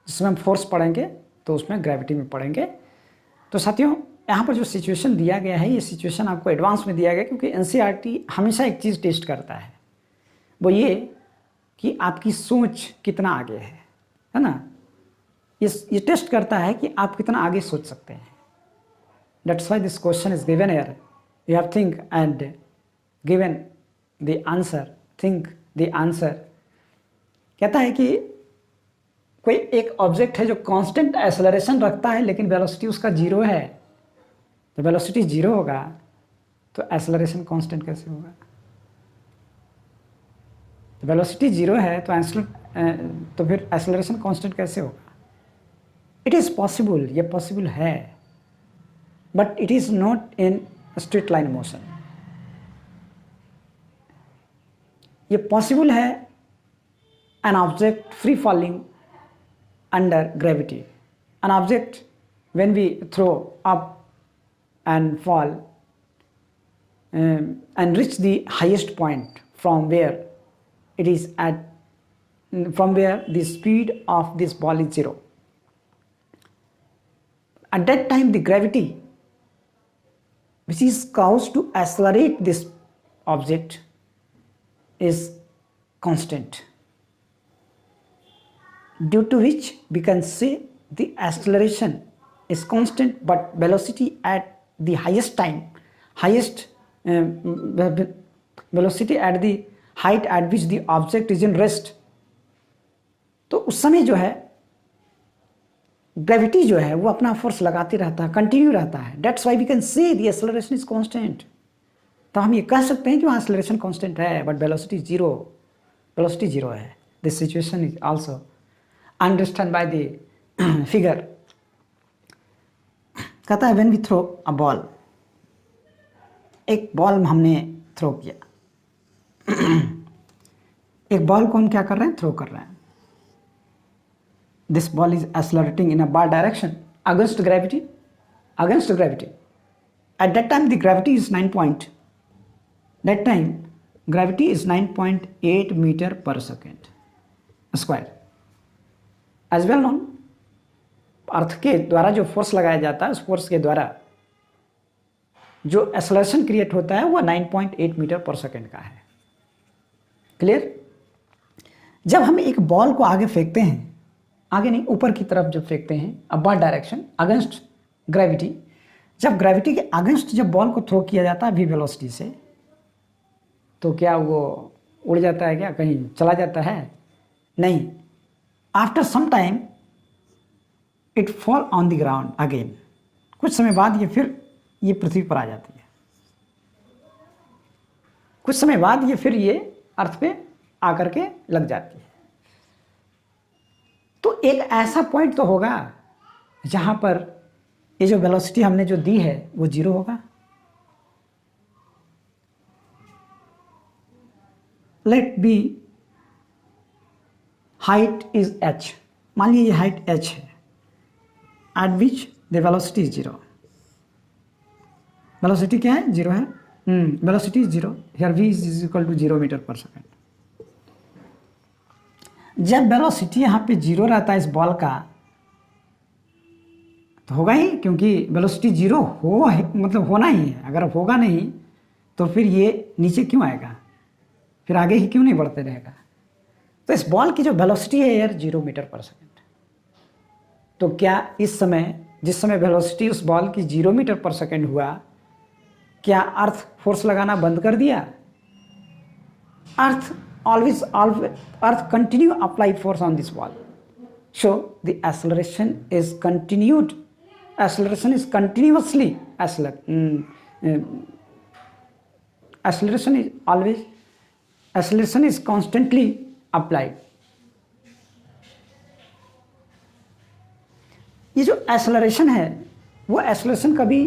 जिसमें हम फोर्स पढ़ेंगे तो उसमें ग्रेविटी में पढ़ेंगे। तो साथियों, यहाँ पर जो सिचुएशन दिया गया है, ये सिचुएशन आपको एडवांस में दिया गया क्योंकि एनसीईआरटी हमेशा एक चीज़ टेस्ट करता है, वो ये कि आपकी सोच कितना आगे है ना। ये टेस्ट करता है कि आप कितना आगे सोच सकते हैं। That's why this question is given here. You have think and given the answer, think the answer. कहता है कि कोई एक ऑब्जेक्ट है जो कांस्टेंट एक्सेलरेशन रखता है लेकिन वेलोसिटी उसका जीरो है। तो वेलोसिटी जीरो होगा तो एक्सेलरेशन कांस्टेंट कैसे होगा? वेलोसिटी जीरो है तो फिर एक्सेलरेशन कांस्टेंट कैसे होगा? इट इज़ पॉसिबल, ये पॉसिबल है, but it is not in straight line motion. ये पॉसिबल है an object free falling under gravity. An object, when we throw up and fall and reach the highest point from where it is at, from where the speed of this ball is zero. At that time the gravity which is caused to accelerate this object is constant, due to which we can say the acceleration is constant but velocity at the highest time, velocity at the height at which the object is in rest। तो उस समय जो है gravity जो है वो अपना force लगाते रहता है, कंटिन्यू रहता है। That's why we can say the acceleration is constant. तो हम ये कह सकते हैं कि वहाँ एक्सेलरेशन कांस्टेंट है बट वेलोसिटी जीरो है। This situation is also understand by the figure. कहता है when we throw a ball, एक बॉल हमने थ्रो किया एक बॉल को हम क्या कर रहे हैं? थ्रो कर रहे हैं। This ball is accelerating in a bar direction against gravity. At that time the gravity is 9.8 meter per second square. As well known, earth के द्वारा जो फोर्स लगाया जाता है उस फोर्स के द्वारा जो एक्सेलरेशन क्रिएट होता है वो 9.8 मीटर पर सेकेंड का है। क्लियर? जब हम एक बॉल को आगे फेंकते हैं, आगे नहीं ऊपर की तरफ जब फेंकते हैं अपवर्ड डायरेक्शन अगेंस्ट ग्रेविटी, जब ग्रेविटी के अगेंस्ट जब बॉल को थ्रो किया जाता है वी वेलोसिटी से, तो क्या वो उड़ जाता है? क्या कहीं चला जाता है? नहीं। After some time it fall on the ground again. कुछ समय बाद ये फिर ये पृथ्वी पर आ जाती है। कुछ समय बाद ये फिर ये अर्थ पे आकर के लग जाती है। तो एक ऐसा पॉइंट तो होगा जहां पर ये जो वेलोसिटी हमने जो दी है वो जीरो होगा। Let be height is h, मान लीजिए ये हाइट h है, at which the velocity is zero. Velocity क्या है? जीरो है। Velocity is zero, here v is equal to 0 metre per second. जब वेलोसिटी यहाँ पे जीरो रहता है इस बॉल का, तो होगा ही, क्योंकि वेलोसिटी जीरो हो मतलब होना ही है। अगर होगा नहीं तो फिर ये नीचे क्यों आएगा? फिर आगे ही क्यों नहीं बढ़ते रहेगा? तो इस बॉल की जो वेलोसिटी है यार 0 मीटर पर सेकेंड। तो क्या इस समय जिस समय वेलोसिटी उस बॉल की 0 मीटर पर सेकेंड हुआ, क्या अर्थ फोर्स लगाना बंद कर दिया? Earth continue apply force on this ball, so the acceleration is continued acceleration is continuously acceleration is constantly applied. ये जो acceleration है वो acceleration कभी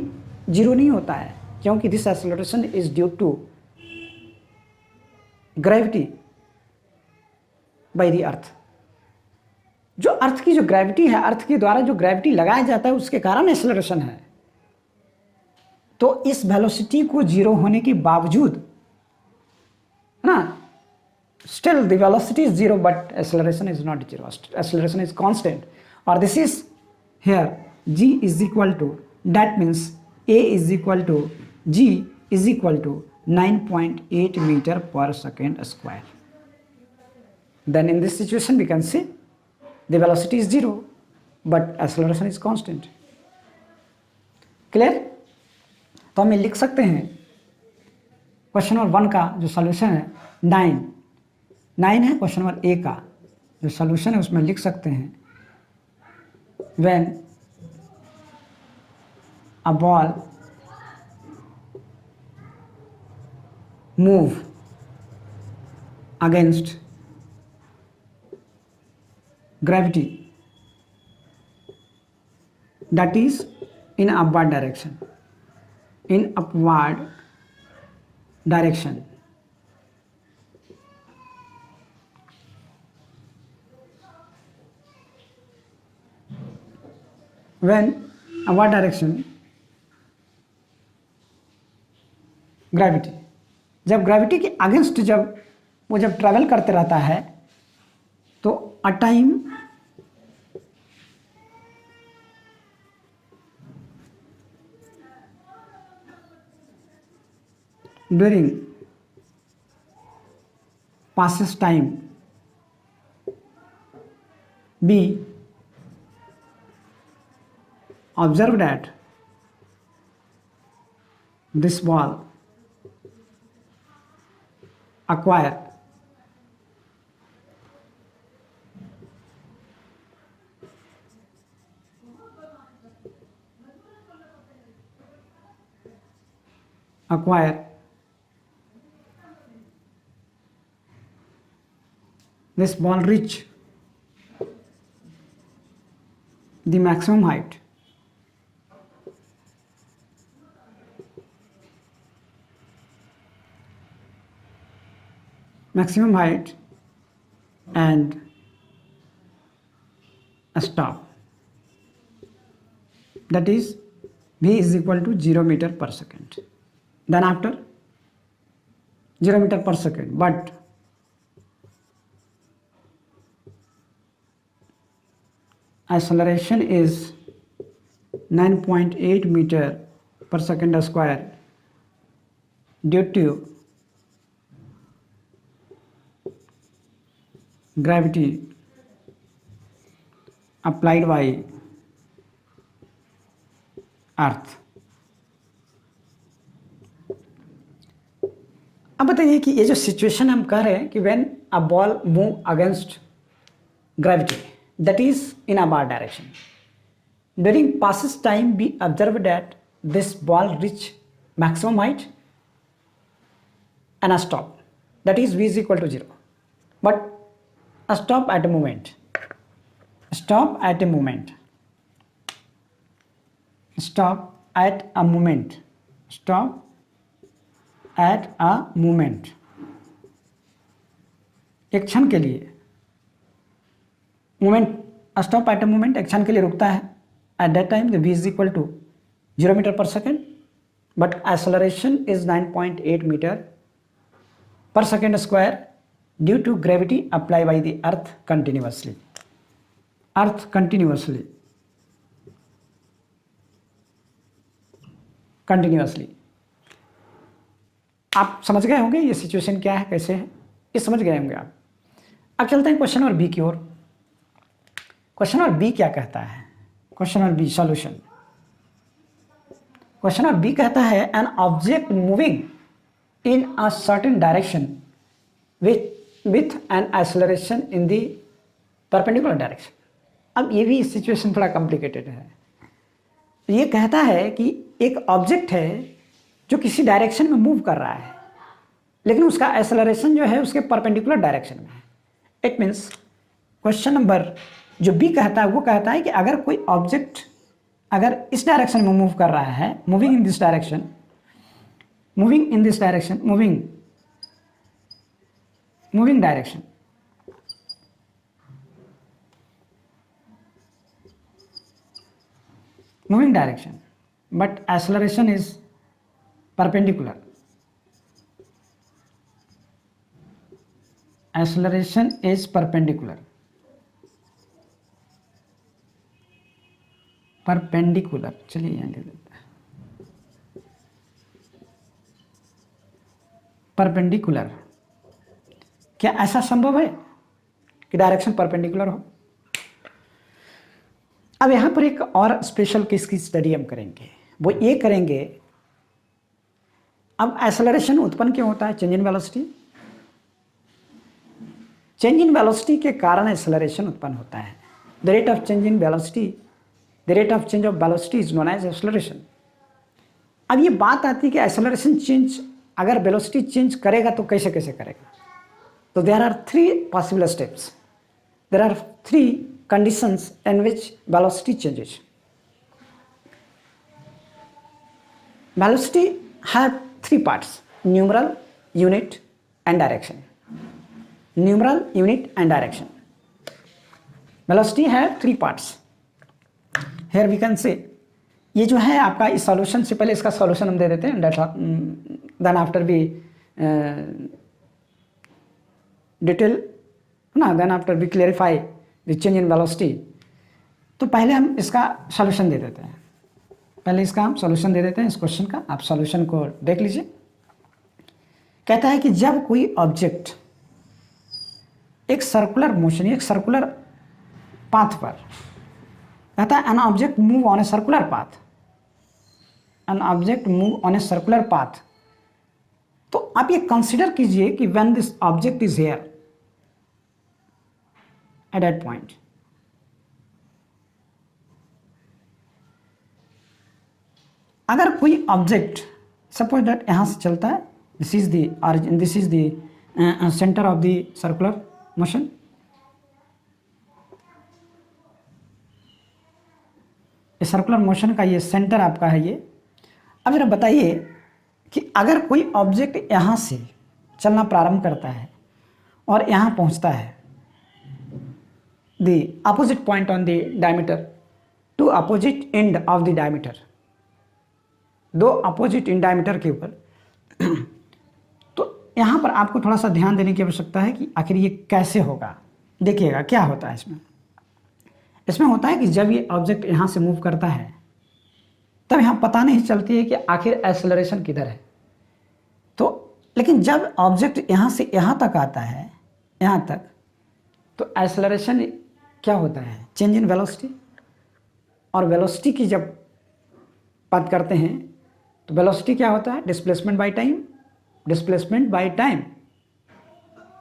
जीरो नहीं होता है, क्योंकि this acceleration is due to gravity by the earth. जो अर्थ की जो ग्रेविटी है, अर्थ के द्वारा जो ग्रेविटी लगाया जाता है उसके कारण एक्सेलरेशन है। तो इस वेलोसिटी को जीरो होने के बावजूद ना, still the velocity is zero but acceleration is not zero, acceleration is constant. और this is here g is equal to, that means a is equal to g is equal to 9.8 meter per second square. Then in this situation we can see the velocity is zero but acceleration is constant. Clear? तो हम लिख सकते हैं question number 1 का जो solution है 9 है। Question number A का जो सॉल्यूशन है उसमें लिख सकते हैं when a ball move against gravity, that is in upward direction, when upward direction gravity, जब ग्रेविटी के अगेंस्ट जब वो जब ट्रैवल करते रहता है तो a time during passes time be observed that this ball acquire this ball reach the maximum height and stop, that is v is equal to 0 meter per second. Then after 0 meter per second, but acceleration is 9.8 meter per second square due to gravity applied by earth. अब बताइए कि ये जो situation हम कह रहे हैं कि when a ball move against gravity, that is in upward direction, during passes time we observe that this ball reach maximum height and a stop, that is v is equal to 0, but a stop at a moment, stop at a moment, stop at a moment, stop at a moment, एक क्षण के लिए moment, stop at a moment एक क्षण के लिए रुकता है। At that time the v is equal to 0 metre per second but acceleration is 9.8 meter per second square due to gravity apply by the earth continuously, earth continuously. आप समझ गए होंगे ये सिचुएशन क्या है, कैसे है, ये समझ गए होंगे आप। अब चलते हैं क्वेश्चन नंबर बी की ओर। क्वेश्चन नंबर बी क्या कहता है? Question number B solution. Question number B कहता है an object moving in a certain direction with an acceleration in the perpendicular direction. अब ये भी सिचुएशन थोड़ा कॉम्प्लिकेटेड है। ये कहता है कि एक ऑब्जेक्ट है जो किसी डायरेक्शन में मूव कर रहा है, लेकिन उसका एक्सेलरेशन जो है उसके परपेंडिकुलर डायरेक्शन में है। इट मीन्स क्वेश्चन नंबर जो बी कहता है वो कहता है कि अगर कोई ऑब्जेक्ट अगर इस डायरेक्शन में मूव कर रहा है, moving in this direction, moving direction, moving direction, but acceleration is perpendicular. Acceleration is perpendicular. चलिए यहाँ लिख देते हैं परपेंडिकुलर। क्या ऐसा संभव है कि डायरेक्शन परपेंडिकुलर हो? अब यहां पर एक और स्पेशल केस की स्टडी हम करेंगे, वो ये करेंगे, अब एक्सेलरेशन उत्पन्न क्यों होता है? Change in velocity. Change in velocity के कारण एक्सेलरेशन उत्पन्न होता है। The rate of change in velocity, the rate of change of velocity is known as acceleration. अब ये बात आती है कि एक्सेलरेशन चेंज अगर वेलोसिटी चेंज करेगा तो कैसे कैसे करेगा? तो there are 3 possible steps, there are 3 conditions in which velocity changes. Velocity have 3 parts: numeral, unit and direction. Numeral, unit and direction. Velocity have 3 parts. Here we can say, ये जो है आपका इस सॉल्यूशन से पहले इसका सॉल्यूशन हम दे देते हैं, देन आफ्टर भी डिटेल ना, देन आफ्टर भी clarify the change in velocity. तो पहले हम इसका सॉल्यूशन दे देते हैं, पहले इसका हम सॉल्यूशन दे देते हैं इस क्वेश्चन का। आप सॉल्यूशन को देख लीजिए। कहता है कि जब कोई ऑब्जेक्ट एक सर्कुलर मोशन, एक सर्कुलर पाथ पर, कहता है an object move on a circular path, an object move on a circular path. तो आप ये कंसिडर कीजिए कि when this object is here at that point, अगर कोई ऑब्जेक्ट सपोज दैट यहां से चलता है, this is the origin, this is the centre of the circular motion, circular motion का ये सेंटर आपका है ये। अब जरा बताइए कि अगर कोई ऑब्जेक्ट यहां से चलना प्रारंभ करता है और यहां पहुंचता है, the opposite point on the diameter, to opposite end of the diameter, 2 opposite in diameter के ऊपर तो यहाँ पर आपको थोड़ा सा ध्यान देने की आवश्यकता है कि आखिर ये कैसे होगा। देखिएगा क्या होता है इसमें होता है कि जब ये ऑब्जेक्ट यहाँ से मूव करता है तब यहाँ पता नहीं चलती है कि आखिर एक्सेलरेशन किधर है। तो लेकिन जब ऑब्जेक्ट यहाँ से यहाँ तक आता है, यहाँ तक, तो एक्सेलरेशन क्या होता है? Change in velocity. और वेलोसिटी की जब बात करते हैं तो वेलोसिटी क्या होता है? Displacement by time, displacement by time.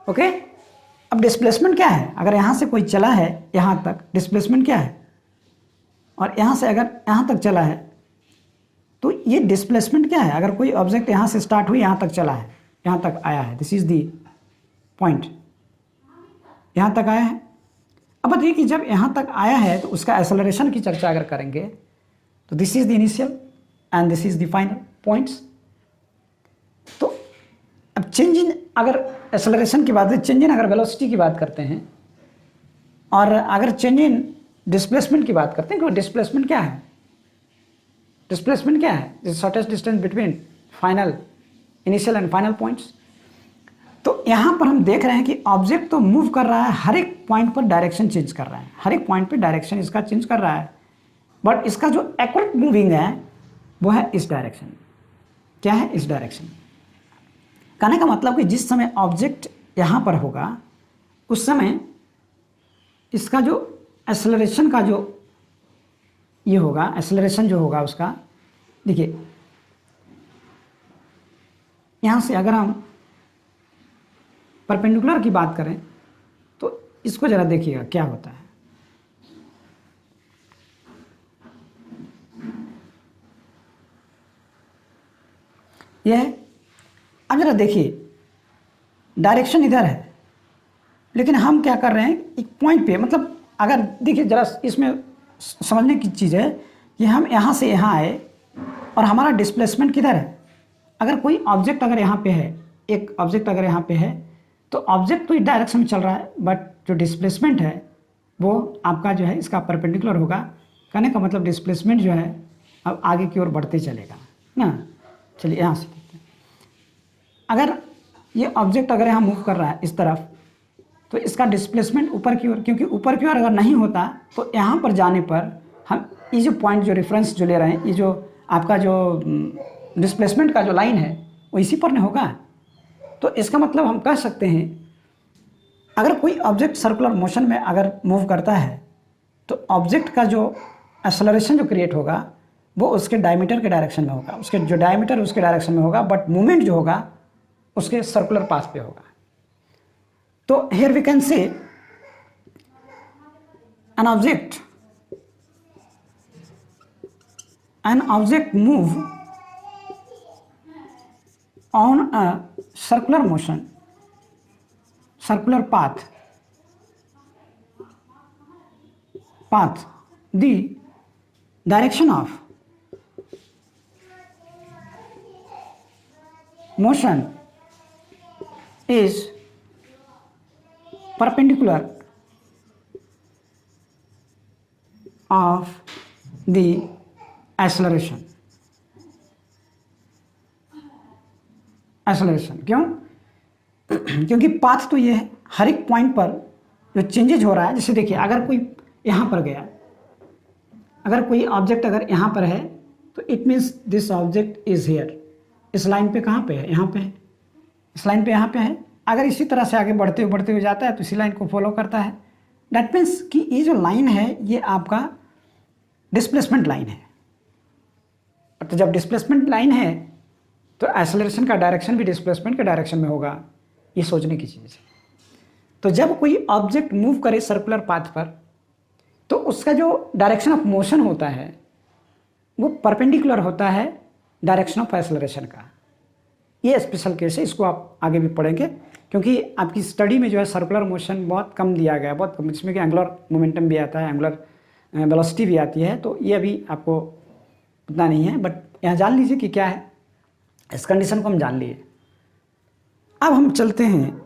Okay, अब डिस्प्लेसमेंट क्या है? अगर यहाँ से कोई चला है यहाँ तक, डिस्प्लेसमेंट क्या है? और यहाँ से अगर यहाँ तक चला है तो ये डिस्प्लेसमेंट क्या है? अगर कोई ऑब्जेक्ट यहाँ से स्टार्ट हुई, यहाँ तक चला है, यहाँ तक आया है, दिस इज द पॉइंट, यहाँ तक आया है। अब बताइए कि जब यहाँ तक आया है तो उसका एक्सेलरेशन की चर्चा अगर करेंगे तो this is the initial and this is the final points. तो अब चेंज इन अगर एक्सेलरेशन की बात है, चेंज इन अगर वेलोसिटी की बात करते हैं, और अगर चेंज इन डिस्प्लेसमेंट की बात करते हैं, तो डिस्प्लेसमेंट क्या है? डिस्प्लेसमेंट क्या है? The shortest distance between final, initial and final points. तो यहाँ पर हम देख रहे हैं कि ऑब्जेक्ट तो मूव कर रहा है, हर एक पॉइंट पर डायरेक्शन चेंज कर रहा है, हर एक पॉइंट पर डायरेक्शन इसका चेंज कर रहा है, बट इसका जो एक्यूरेट मूविंग है वो है इस डायरेक्शन। क्या है? इस डायरेक्शन। कहने का मतलब कि जिस समय ऑब्जेक्ट यहाँ पर होगा उस समय इसका जो एक्सेलरेशन का जो ये होगा, एक्सेलरेशन जो होगा उसका, देखिए यहाँ से अगर हम परपेंडिकुलर की बात करें तो इसको ज़रा देखिएगा क्या होता है। ये है। अब जरा देखिए, डायरेक्शन इधर है, लेकिन हम क्या कर रहे हैं, एक पॉइंट पे, मतलब अगर देखिए जरा इसमें समझने की चीज़ है कि हम यहाँ से यहाँ आए और हमारा डिस्प्लेसमेंट किधर है। अगर कोई ऑब्जेक्ट अगर यहाँ पे है, एक ऑब्जेक्ट अगर यहाँ पे है, तो ऑब्जेक्ट तो इस डायरेक्शन में चल रहा है, बट जो डिस्प्लेसमेंट है वो आपका जो है इसका परपेंडिकुलर होगा। कहने का मतलब डिस्प्लेसमेंट जो है अब आगे की ओर बढ़ते चलेगा ना। चलिए यहाँ से देखते हैं, अगर ये ऑब्जेक्ट अगर यहाँ मूव कर रहा है इस तरफ, तो इसका डिस्प्लेसमेंट ऊपर की ओर, क्योंकि ऊपर की ओर अगर नहीं होता तो यहाँ पर जाने पर हम ये जो पॉइंट जो रेफरेंस जो ले रहे हैं, ये जो आपका जो डिस्प्लेसमेंट का जो लाइन है वो इसी पर नहीं होगा। तो इसका मतलब हम कह सकते हैं, अगर कोई ऑब्जेक्ट सर्कुलर मोशन में अगर मूव करता है तो ऑब्जेक्ट का जो एक्सेलरेशन जो क्रिएट होगा वो उसके डायमीटर के डायरेक्शन में होगा, उसके जो डायमीटर उसके डायरेक्शन में होगा, बट मूवमेंट जो होगा उसके सर्कुलर पाथ पे होगा। तो here we can say an object move on a circular motion, circular path, the direction of motion is perpendicular of the acceleration। क्यों? क्योंकि पाथ तो ये है, हर एक पॉइंट पर जो चेंजेज हो रहा है। जैसे देखिए, अगर कोई यहाँ पर गया, अगर कोई ऑब्जेक्ट अगर यहाँ पर है तो it means this object is here. इस लाइन पे कहाँ पे है? यहाँ पे है। इस लाइन पे यहाँ पे है। अगर इसी तरह से आगे बढ़ते हुए जाता है तो इसी लाइन को फॉलो करता है। दैट मीन्स कि ये जो लाइन है ये आपका डिस्प्लेसमेंट लाइन है। तो जब डिस्प्लेसमेंट लाइन है तो एक्सेलरेशन का डायरेक्शन भी डिस्प्लेसमेंट के डायरेक्शन में होगा। ये सोचने की चीज़ है। तो जब कोई ऑब्जेक्ट मूव करे सर्कुलर पाथ पर तो उसका जो डायरेक्शन ऑफ मोशन होता है वो परपेंडिकुलर होता है डायरेक्शन ऑफ एक्सेलरेशन का। ये स्पेशल केस है, इसको आप आगे भी पढ़ेंगे, क्योंकि आपकी स्टडी में जो है सर्कुलर मोशन बहुत कम दिया गया है, बहुत कम, जिसमें कि एंगुलर मोमेंटम भी आता है, एंगुलर वेलोसिटी भी आती है। तो ये अभी आपको पता नहीं है, बट यहाँ जान लीजिए कि क्या है। इस कंडीशन को हम जान लिए। अब हम चलते हैं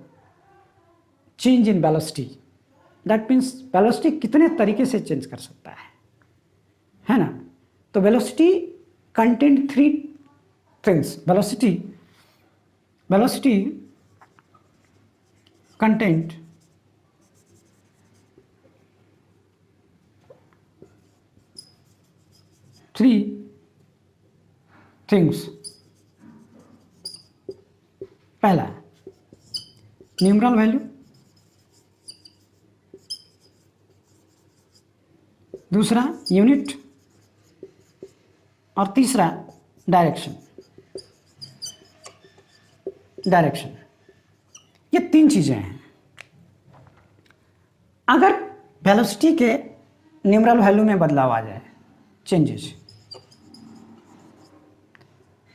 change in velocity. That means velocity कितने तरीके से चेंज कर सकता है ना। तो velocity content three things. Velocity content three things. पहला न्यूमरल वैल्यू, दूसरा यूनिट, और तीसरा डायरेक्शन। ये तीन चीजें हैं। अगर वेलोसिटी के न्यूमरल वैल्यू में बदलाव आ जाए, चेंजेस,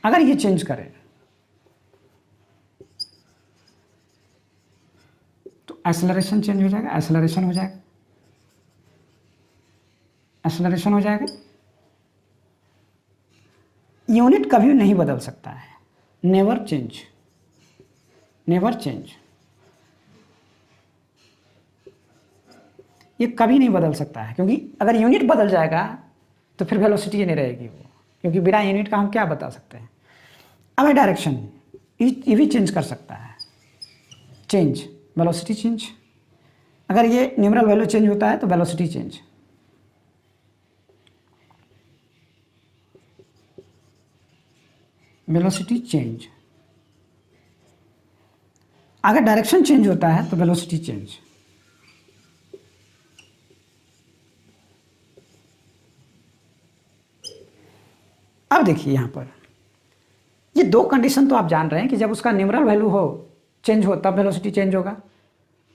अगर ये चेंज करे तो एक्सेलरेशन चेंज हो जाएगा, एक्सेलरेशन हो जाएगा। यूनिट कभी नहीं बदल सकता है, नेवर चेंज। ये कभी नहीं बदल सकता है, क्योंकि अगर यूनिट बदल जाएगा तो फिर वेलोसिटी नहीं रहेगी वो, क्योंकि बिना यूनिट का हम क्या बता सकते हैं। अब डायरेक्शन, ये भी चेंज कर सकता है। Change, velocity change. अगर ये न्यूमरल वैल्यू चेंज होता है तो वेलोसिटी चेंज। अगर डायरेक्शन चेंज होता है तो वेलोसिटी चेंज। अब देखिए यहाँ पर ये दो कंडीशन तो आप जान रहे हैं कि जब उसका न्यूमरल वैल्यू हो चेंज हो तब वेलोसिटी चेंज होगा,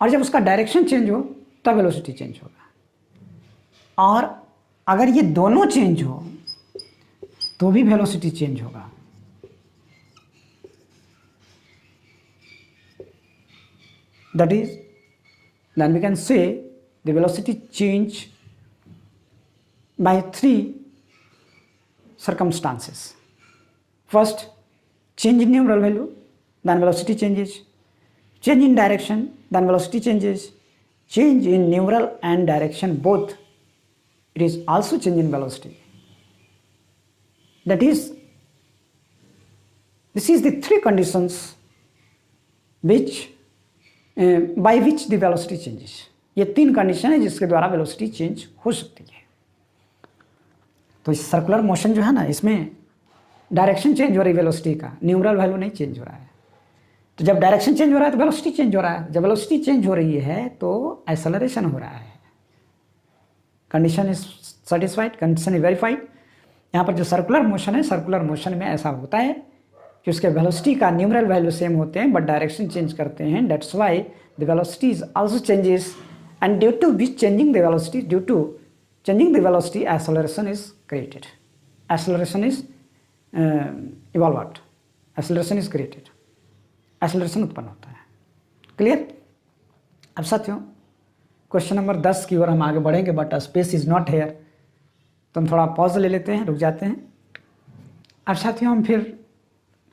और जब उसका डायरेक्शन चेंज हो तब वेलोसिटी चेंज होगा। और अगर ये दोनों चेंज हो तो भी वेलोसिटी चेंज होगा। that is, then we can say the velocity change by three circumstances. First, change in numeral value, then velocity changes. Change in direction, then velocity changes. Change in numeral and direction both, it is also change in velocity. That is, this is the three conditions which by which the velocity changes. ये तीन condition है जिसके द्वारा velocity change हो सकती है. तो इस सर्कुलर मोशन जो है ना, इसमें डायरेक्शन चेंज हो रही है वेलोसिटी का, न्यूमरल वैल्यू नहीं चेंज हो रहा है. तो जब डायरेक्शन चेंज हो रहा है तो वेलोसिटी चेंज हो रहा है. जब वेलोसिटी चेंज हो रही है तो एक्सेलरेशन हो रहा है. Condition is satisfied, condition is verified. यहाँ पर जो सर्कुलर मोशन है, सर्कुलर मोशन में ऐसा होता है कि उसके वेलोसिटी का न्यूमरल वैल्यू सेम होते हैं बट डायरेक्शन चेंज करते हैं. That's why the velocity is also changes, and due to which changing the velocity, due to changing the velocity, acceleration is created. Acceleration is evolved. Acceleration is created. Acceleration उत्पन्न होता है. Clear? अब साथियों question number 10 की ओर हम आगे बढ़ेंगे, but space is not hair, तो हम थोड़ा पॉज ले लेते हैं, रुक जाते हैं. अब साथियों हम फिर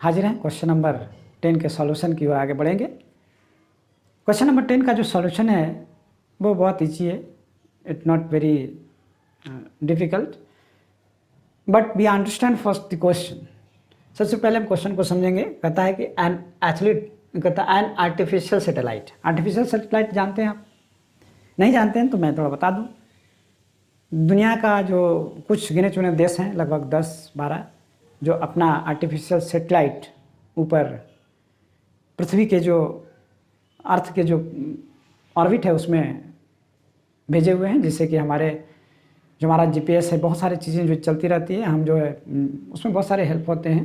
हाजिर हैं, क्वेश्चन नंबर 10 के सॉल्यूशन की ओर आगे बढ़ेंगे. क्वेश्चन नंबर 10 का जो सॉल्यूशन है वो बहुत ईजी है. It not very difficult, but we understand first the question. सबसे पहले हम क्वेश्चन को समझेंगे. कहता है कि एन एथलीट, कहता है an artificial satellite. Artificial satellite जानते हैं आप? नहीं जानते हैं तो मैं थोड़ा बता दूं. दुनिया का जो कुछ गिने चुने देश हैं, लगभग 10-12, जो अपना आर्टिफिशियल सैटेलाइट ऊपर पृथ्वी के जो अर्थ के जो ऑर्बिट है उसमें भेजे हुए हैं, जिससे कि जो हमारा जीपीएस है, बहुत सारी चीज़ें जो चलती रहती है, हम जो है उसमें बहुत सारे हेल्प होते हैं,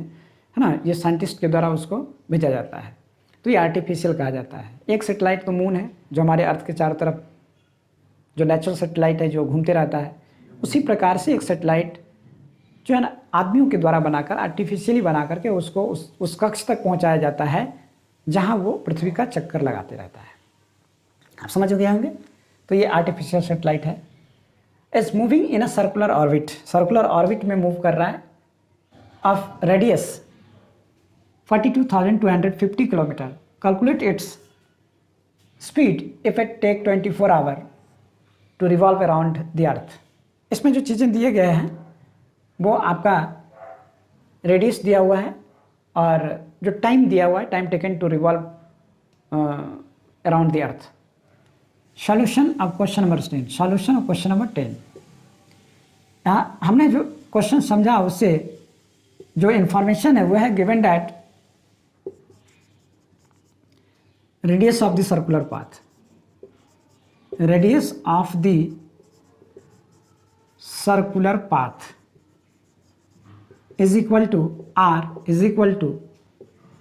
है ना. ये साइंटिस्ट के द्वारा उसको भेजा जाता है, तो ये आर्टिफिशियल कहा जाता है. एक सैटेलाइट तो मून है, जो हमारे अर्थ के चारों तरफ जो नेचुरल सैटेलाइट है जो घूमते रहता है. उसी प्रकार से एक सैटेलाइट जो है ना आदमियों के द्वारा बनाकर, आर्टिफिशियली बना करके उसको उस कक्ष तक पहुँचाया जाता है जहाँ वो पृथ्वी का चक्कर लगाते रहता है. आप समझ गए होंगे. तो ये आर्टिफिशियल सैटेलाइट है. Is moving in a circular orbit. Circular orbit में मूव कर रहा है of radius 42,250 kilometre. Calculate its speed if it take 24 hour to revolve around the earth. इसमें जो चीज़ें दिए गए हैं वो आपका रेडियस दिया हुआ है और जो टाइम दिया हुआ है, time taken to revolve around the earth. Solution of question number 10. Solution of question number 10. यहाँ हमने जो क्वेश्चन समझा उससे जो इंफॉर्मेशन है वो है given that radius of the circular path, radius of the circular path is equal to R is equal to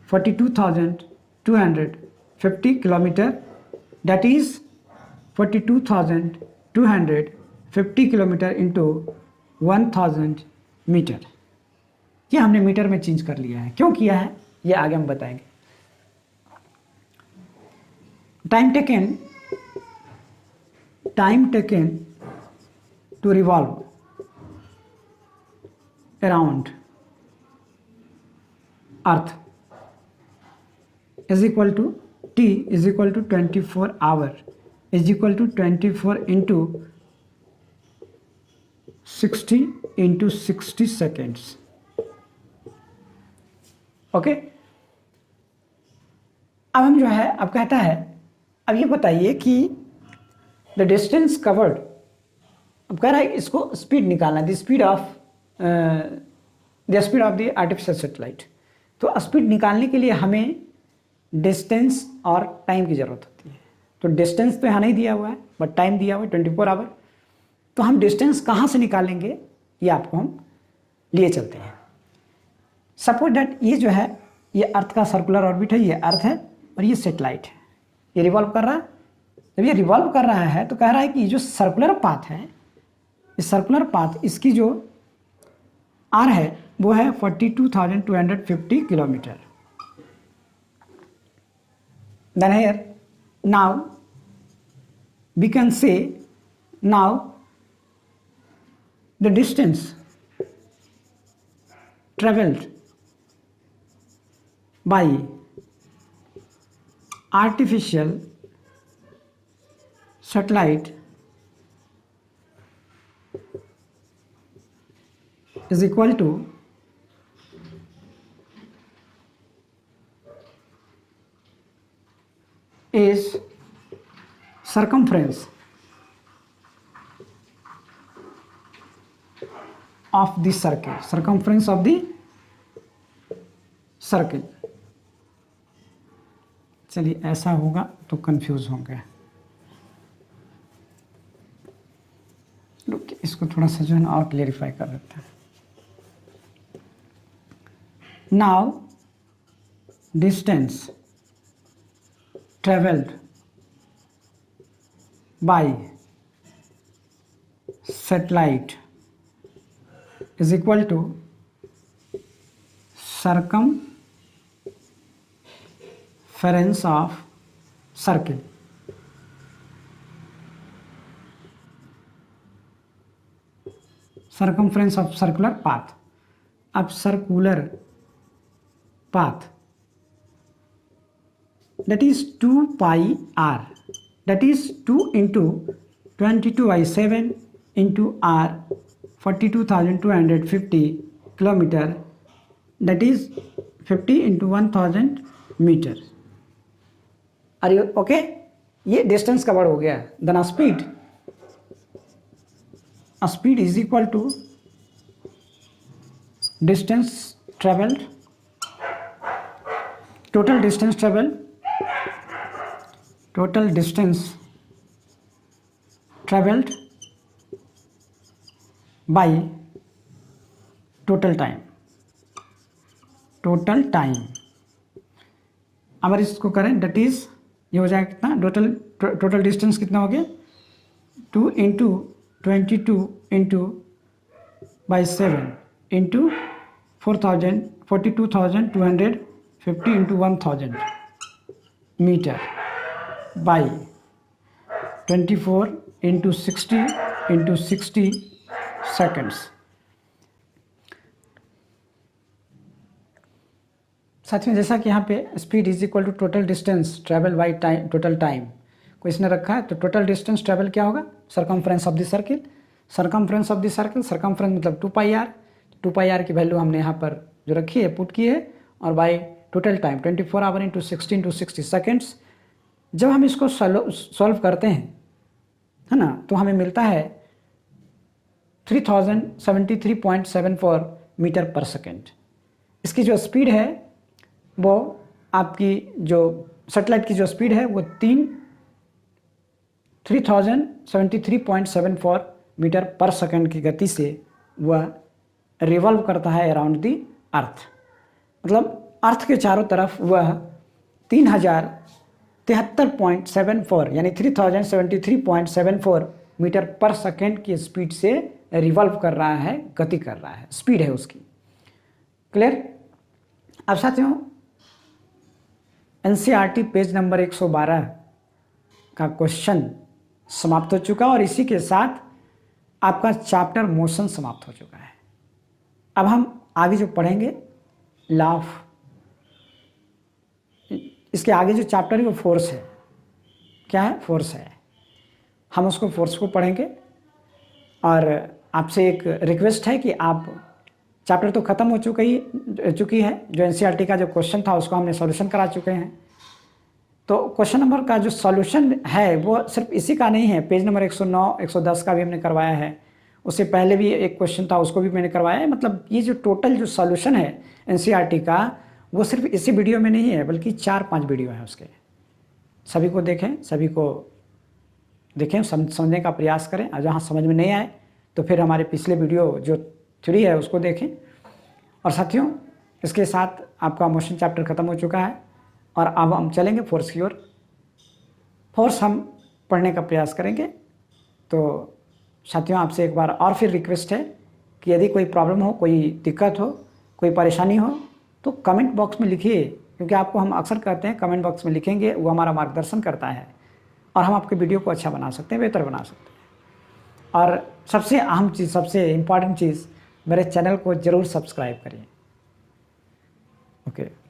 42,250 kilometre. That is 42,250 kilometre into 1,000 metre. ये हमने मीटर में चेंज कर लिया है. क्यों किया है ये आगे हम बताएंगे. Time taken to revolve around earth is equal to T is equal to 24 hour is equal to 24 into 60 into 60 seconds. Okay. अब हम जो है, अब कहता है, अब ये बताइए कि द डिस्टेंस कवर्ड, अब कह रहा है इसको स्पीड निकालना, the speed of the artificial satellite. तो स्पीड निकालने के लिए हमें डिस्टेंस और टाइम की ज़रूरत होती है. तो डिस्टेंस तो यहाँ नहीं दिया हुआ है बट टाइम दिया हुआ है 24 आवर. तो हम डिस्टेंस कहाँ से निकालेंगे ये आपको हम लिए चलते हैं. सपोज दैट ये जो है ये अर्थ का सर्कुलर ऑर्बिट है, ये अर्थ है और ये सैटेलाइट है, ये रिवॉल्व कर रहा है. जब ये रिवॉल्व कर रहा है तो कह रहा है कि जो सर्कुलर पाथ है, इस सर्कुलर पाथ इसकी जो आर है वो है 42,250 kilometre. Then here Now we can say, now the distance traveled by artificial satellite is equal to is circumference of the circle, circumference of the circle. चलिए ऐसा होगा तो कंफ्यूज होंगे, रुकिए इसको थोड़ा सा जो है ना और क्लेरिफाई कर देते हैं। Now distance travelled by satellite is equal to circumference of circle। circumference of circular path। अब circular path that is 2 pi r, that is 2 into 22/7 into r 42,250 kilometer, that is 50 into 1000 metre. Are you okay? ये distance cover हो गया। Then speed is equal to distance travelled, total distance travelled by total time. अगर इसको करें date is ये हो जाएगा कितना, टोटल डिस्टेंस कितना हो गया 2 into 22 into by 7 into 42,250 into 1000 metre by 24 into 60 into 60 seconds. साथियों जैसा कि यहाँ पे speed is equal to total distance travel by time, total time को इसने रखा है, तो टोटल डिस्टेंस ट्रैवल क्या होगा, circumference of the circle. Circumference of the circle, circumference मतलब 2 पाई आर, 2 पाई आर की वैल्यू हमने यहाँ पर जो रखी है पुट की है, और by total time 24 our into 60 into 60 seconds. जब हम इसको सॉल्व करते हैं है ना, तो हमें मिलता है 3073.74 मीटर पर सेकेंड। इसकी जो स्पीड है वो आपकी जो सैटेलाइट की जो स्पीड है वो 3073.74 मीटर पर सेकंड की गति से वह रिवॉल्व करता है अराउंड दी अर्थ। मतलब अर्थ के चारों तरफ वह 3073.74 यानी 3073.74 मीटर पर सेकंड की स्पीड से रिवॉल्व कर रहा है, गति कर रहा है, स्पीड है उसकी। क्लियर? अब साथियों एनसीईआरटी पेज नंबर 112 का क्वेश्चन समाप्त हो चुका और इसी के साथ आपका चैप्टर मोशन समाप्त हो चुका है। अब हम आगे जो पढ़ेंगे लॉ ऑफ, इसके आगे जो चैप्टर है वो फोर्स है। क्या है? फोर्स है। हम उसको फोर्स को पढ़ेंगे और आपसे एक रिक्वेस्ट है कि आप, चैप्टर तो ख़त्म हो चुकी है, जो एनसीईआरटी का जो क्वेश्चन था उसको हमने सॉल्यूशन करा चुके हैं। तो क्वेश्चन नंबर का जो सॉल्यूशन है वो सिर्फ इसी का नहीं है, पेज नंबर 109 110 का भी हमने करवाया है, उससे पहले भी एक क्वेश्चन था उसको भी मैंने करवाया है। मतलब ये जो टोटल जो सॉल्यूशन है एनसीईआरटी का वो सिर्फ इसी वीडियो में नहीं है, बल्कि 4-5 वीडियो हैं उसके। सभी को देखें, सभी को देखें, समझने का प्रयास करें, और जहाँ समझ में नहीं आए तो फिर हमारे पिछले वीडियो जो 3 है उसको देखें। और साथियों इसके साथ आपका मोशन चैप्टर ख़त्म हो चुका है और अब हम चलेंगे फोर्स की ओर। फोर्स हम पढ़ने का प्रयास करेंगे। तो साथियों आपसे एक बार और फिर रिक्वेस्ट है कि यदि कोई प्रॉब्लम हो, कोई दिक्कत हो, कोई परेशानी हो तो कमेंट बॉक्स में लिखिए, क्योंकि आपको हम अक्सर कहते हैं कमेंट बॉक्स में लिखेंगे, वो हमारा मार्गदर्शन करता है और हम आपके वीडियो को अच्छा बना सकते हैं, बेहतर बना सकते हैं। और सबसे अहम चीज़, सबसे इम्पॉर्टेंट चीज़, मेरे चैनल को ज़रूर सब्सक्राइब करिए। ओके।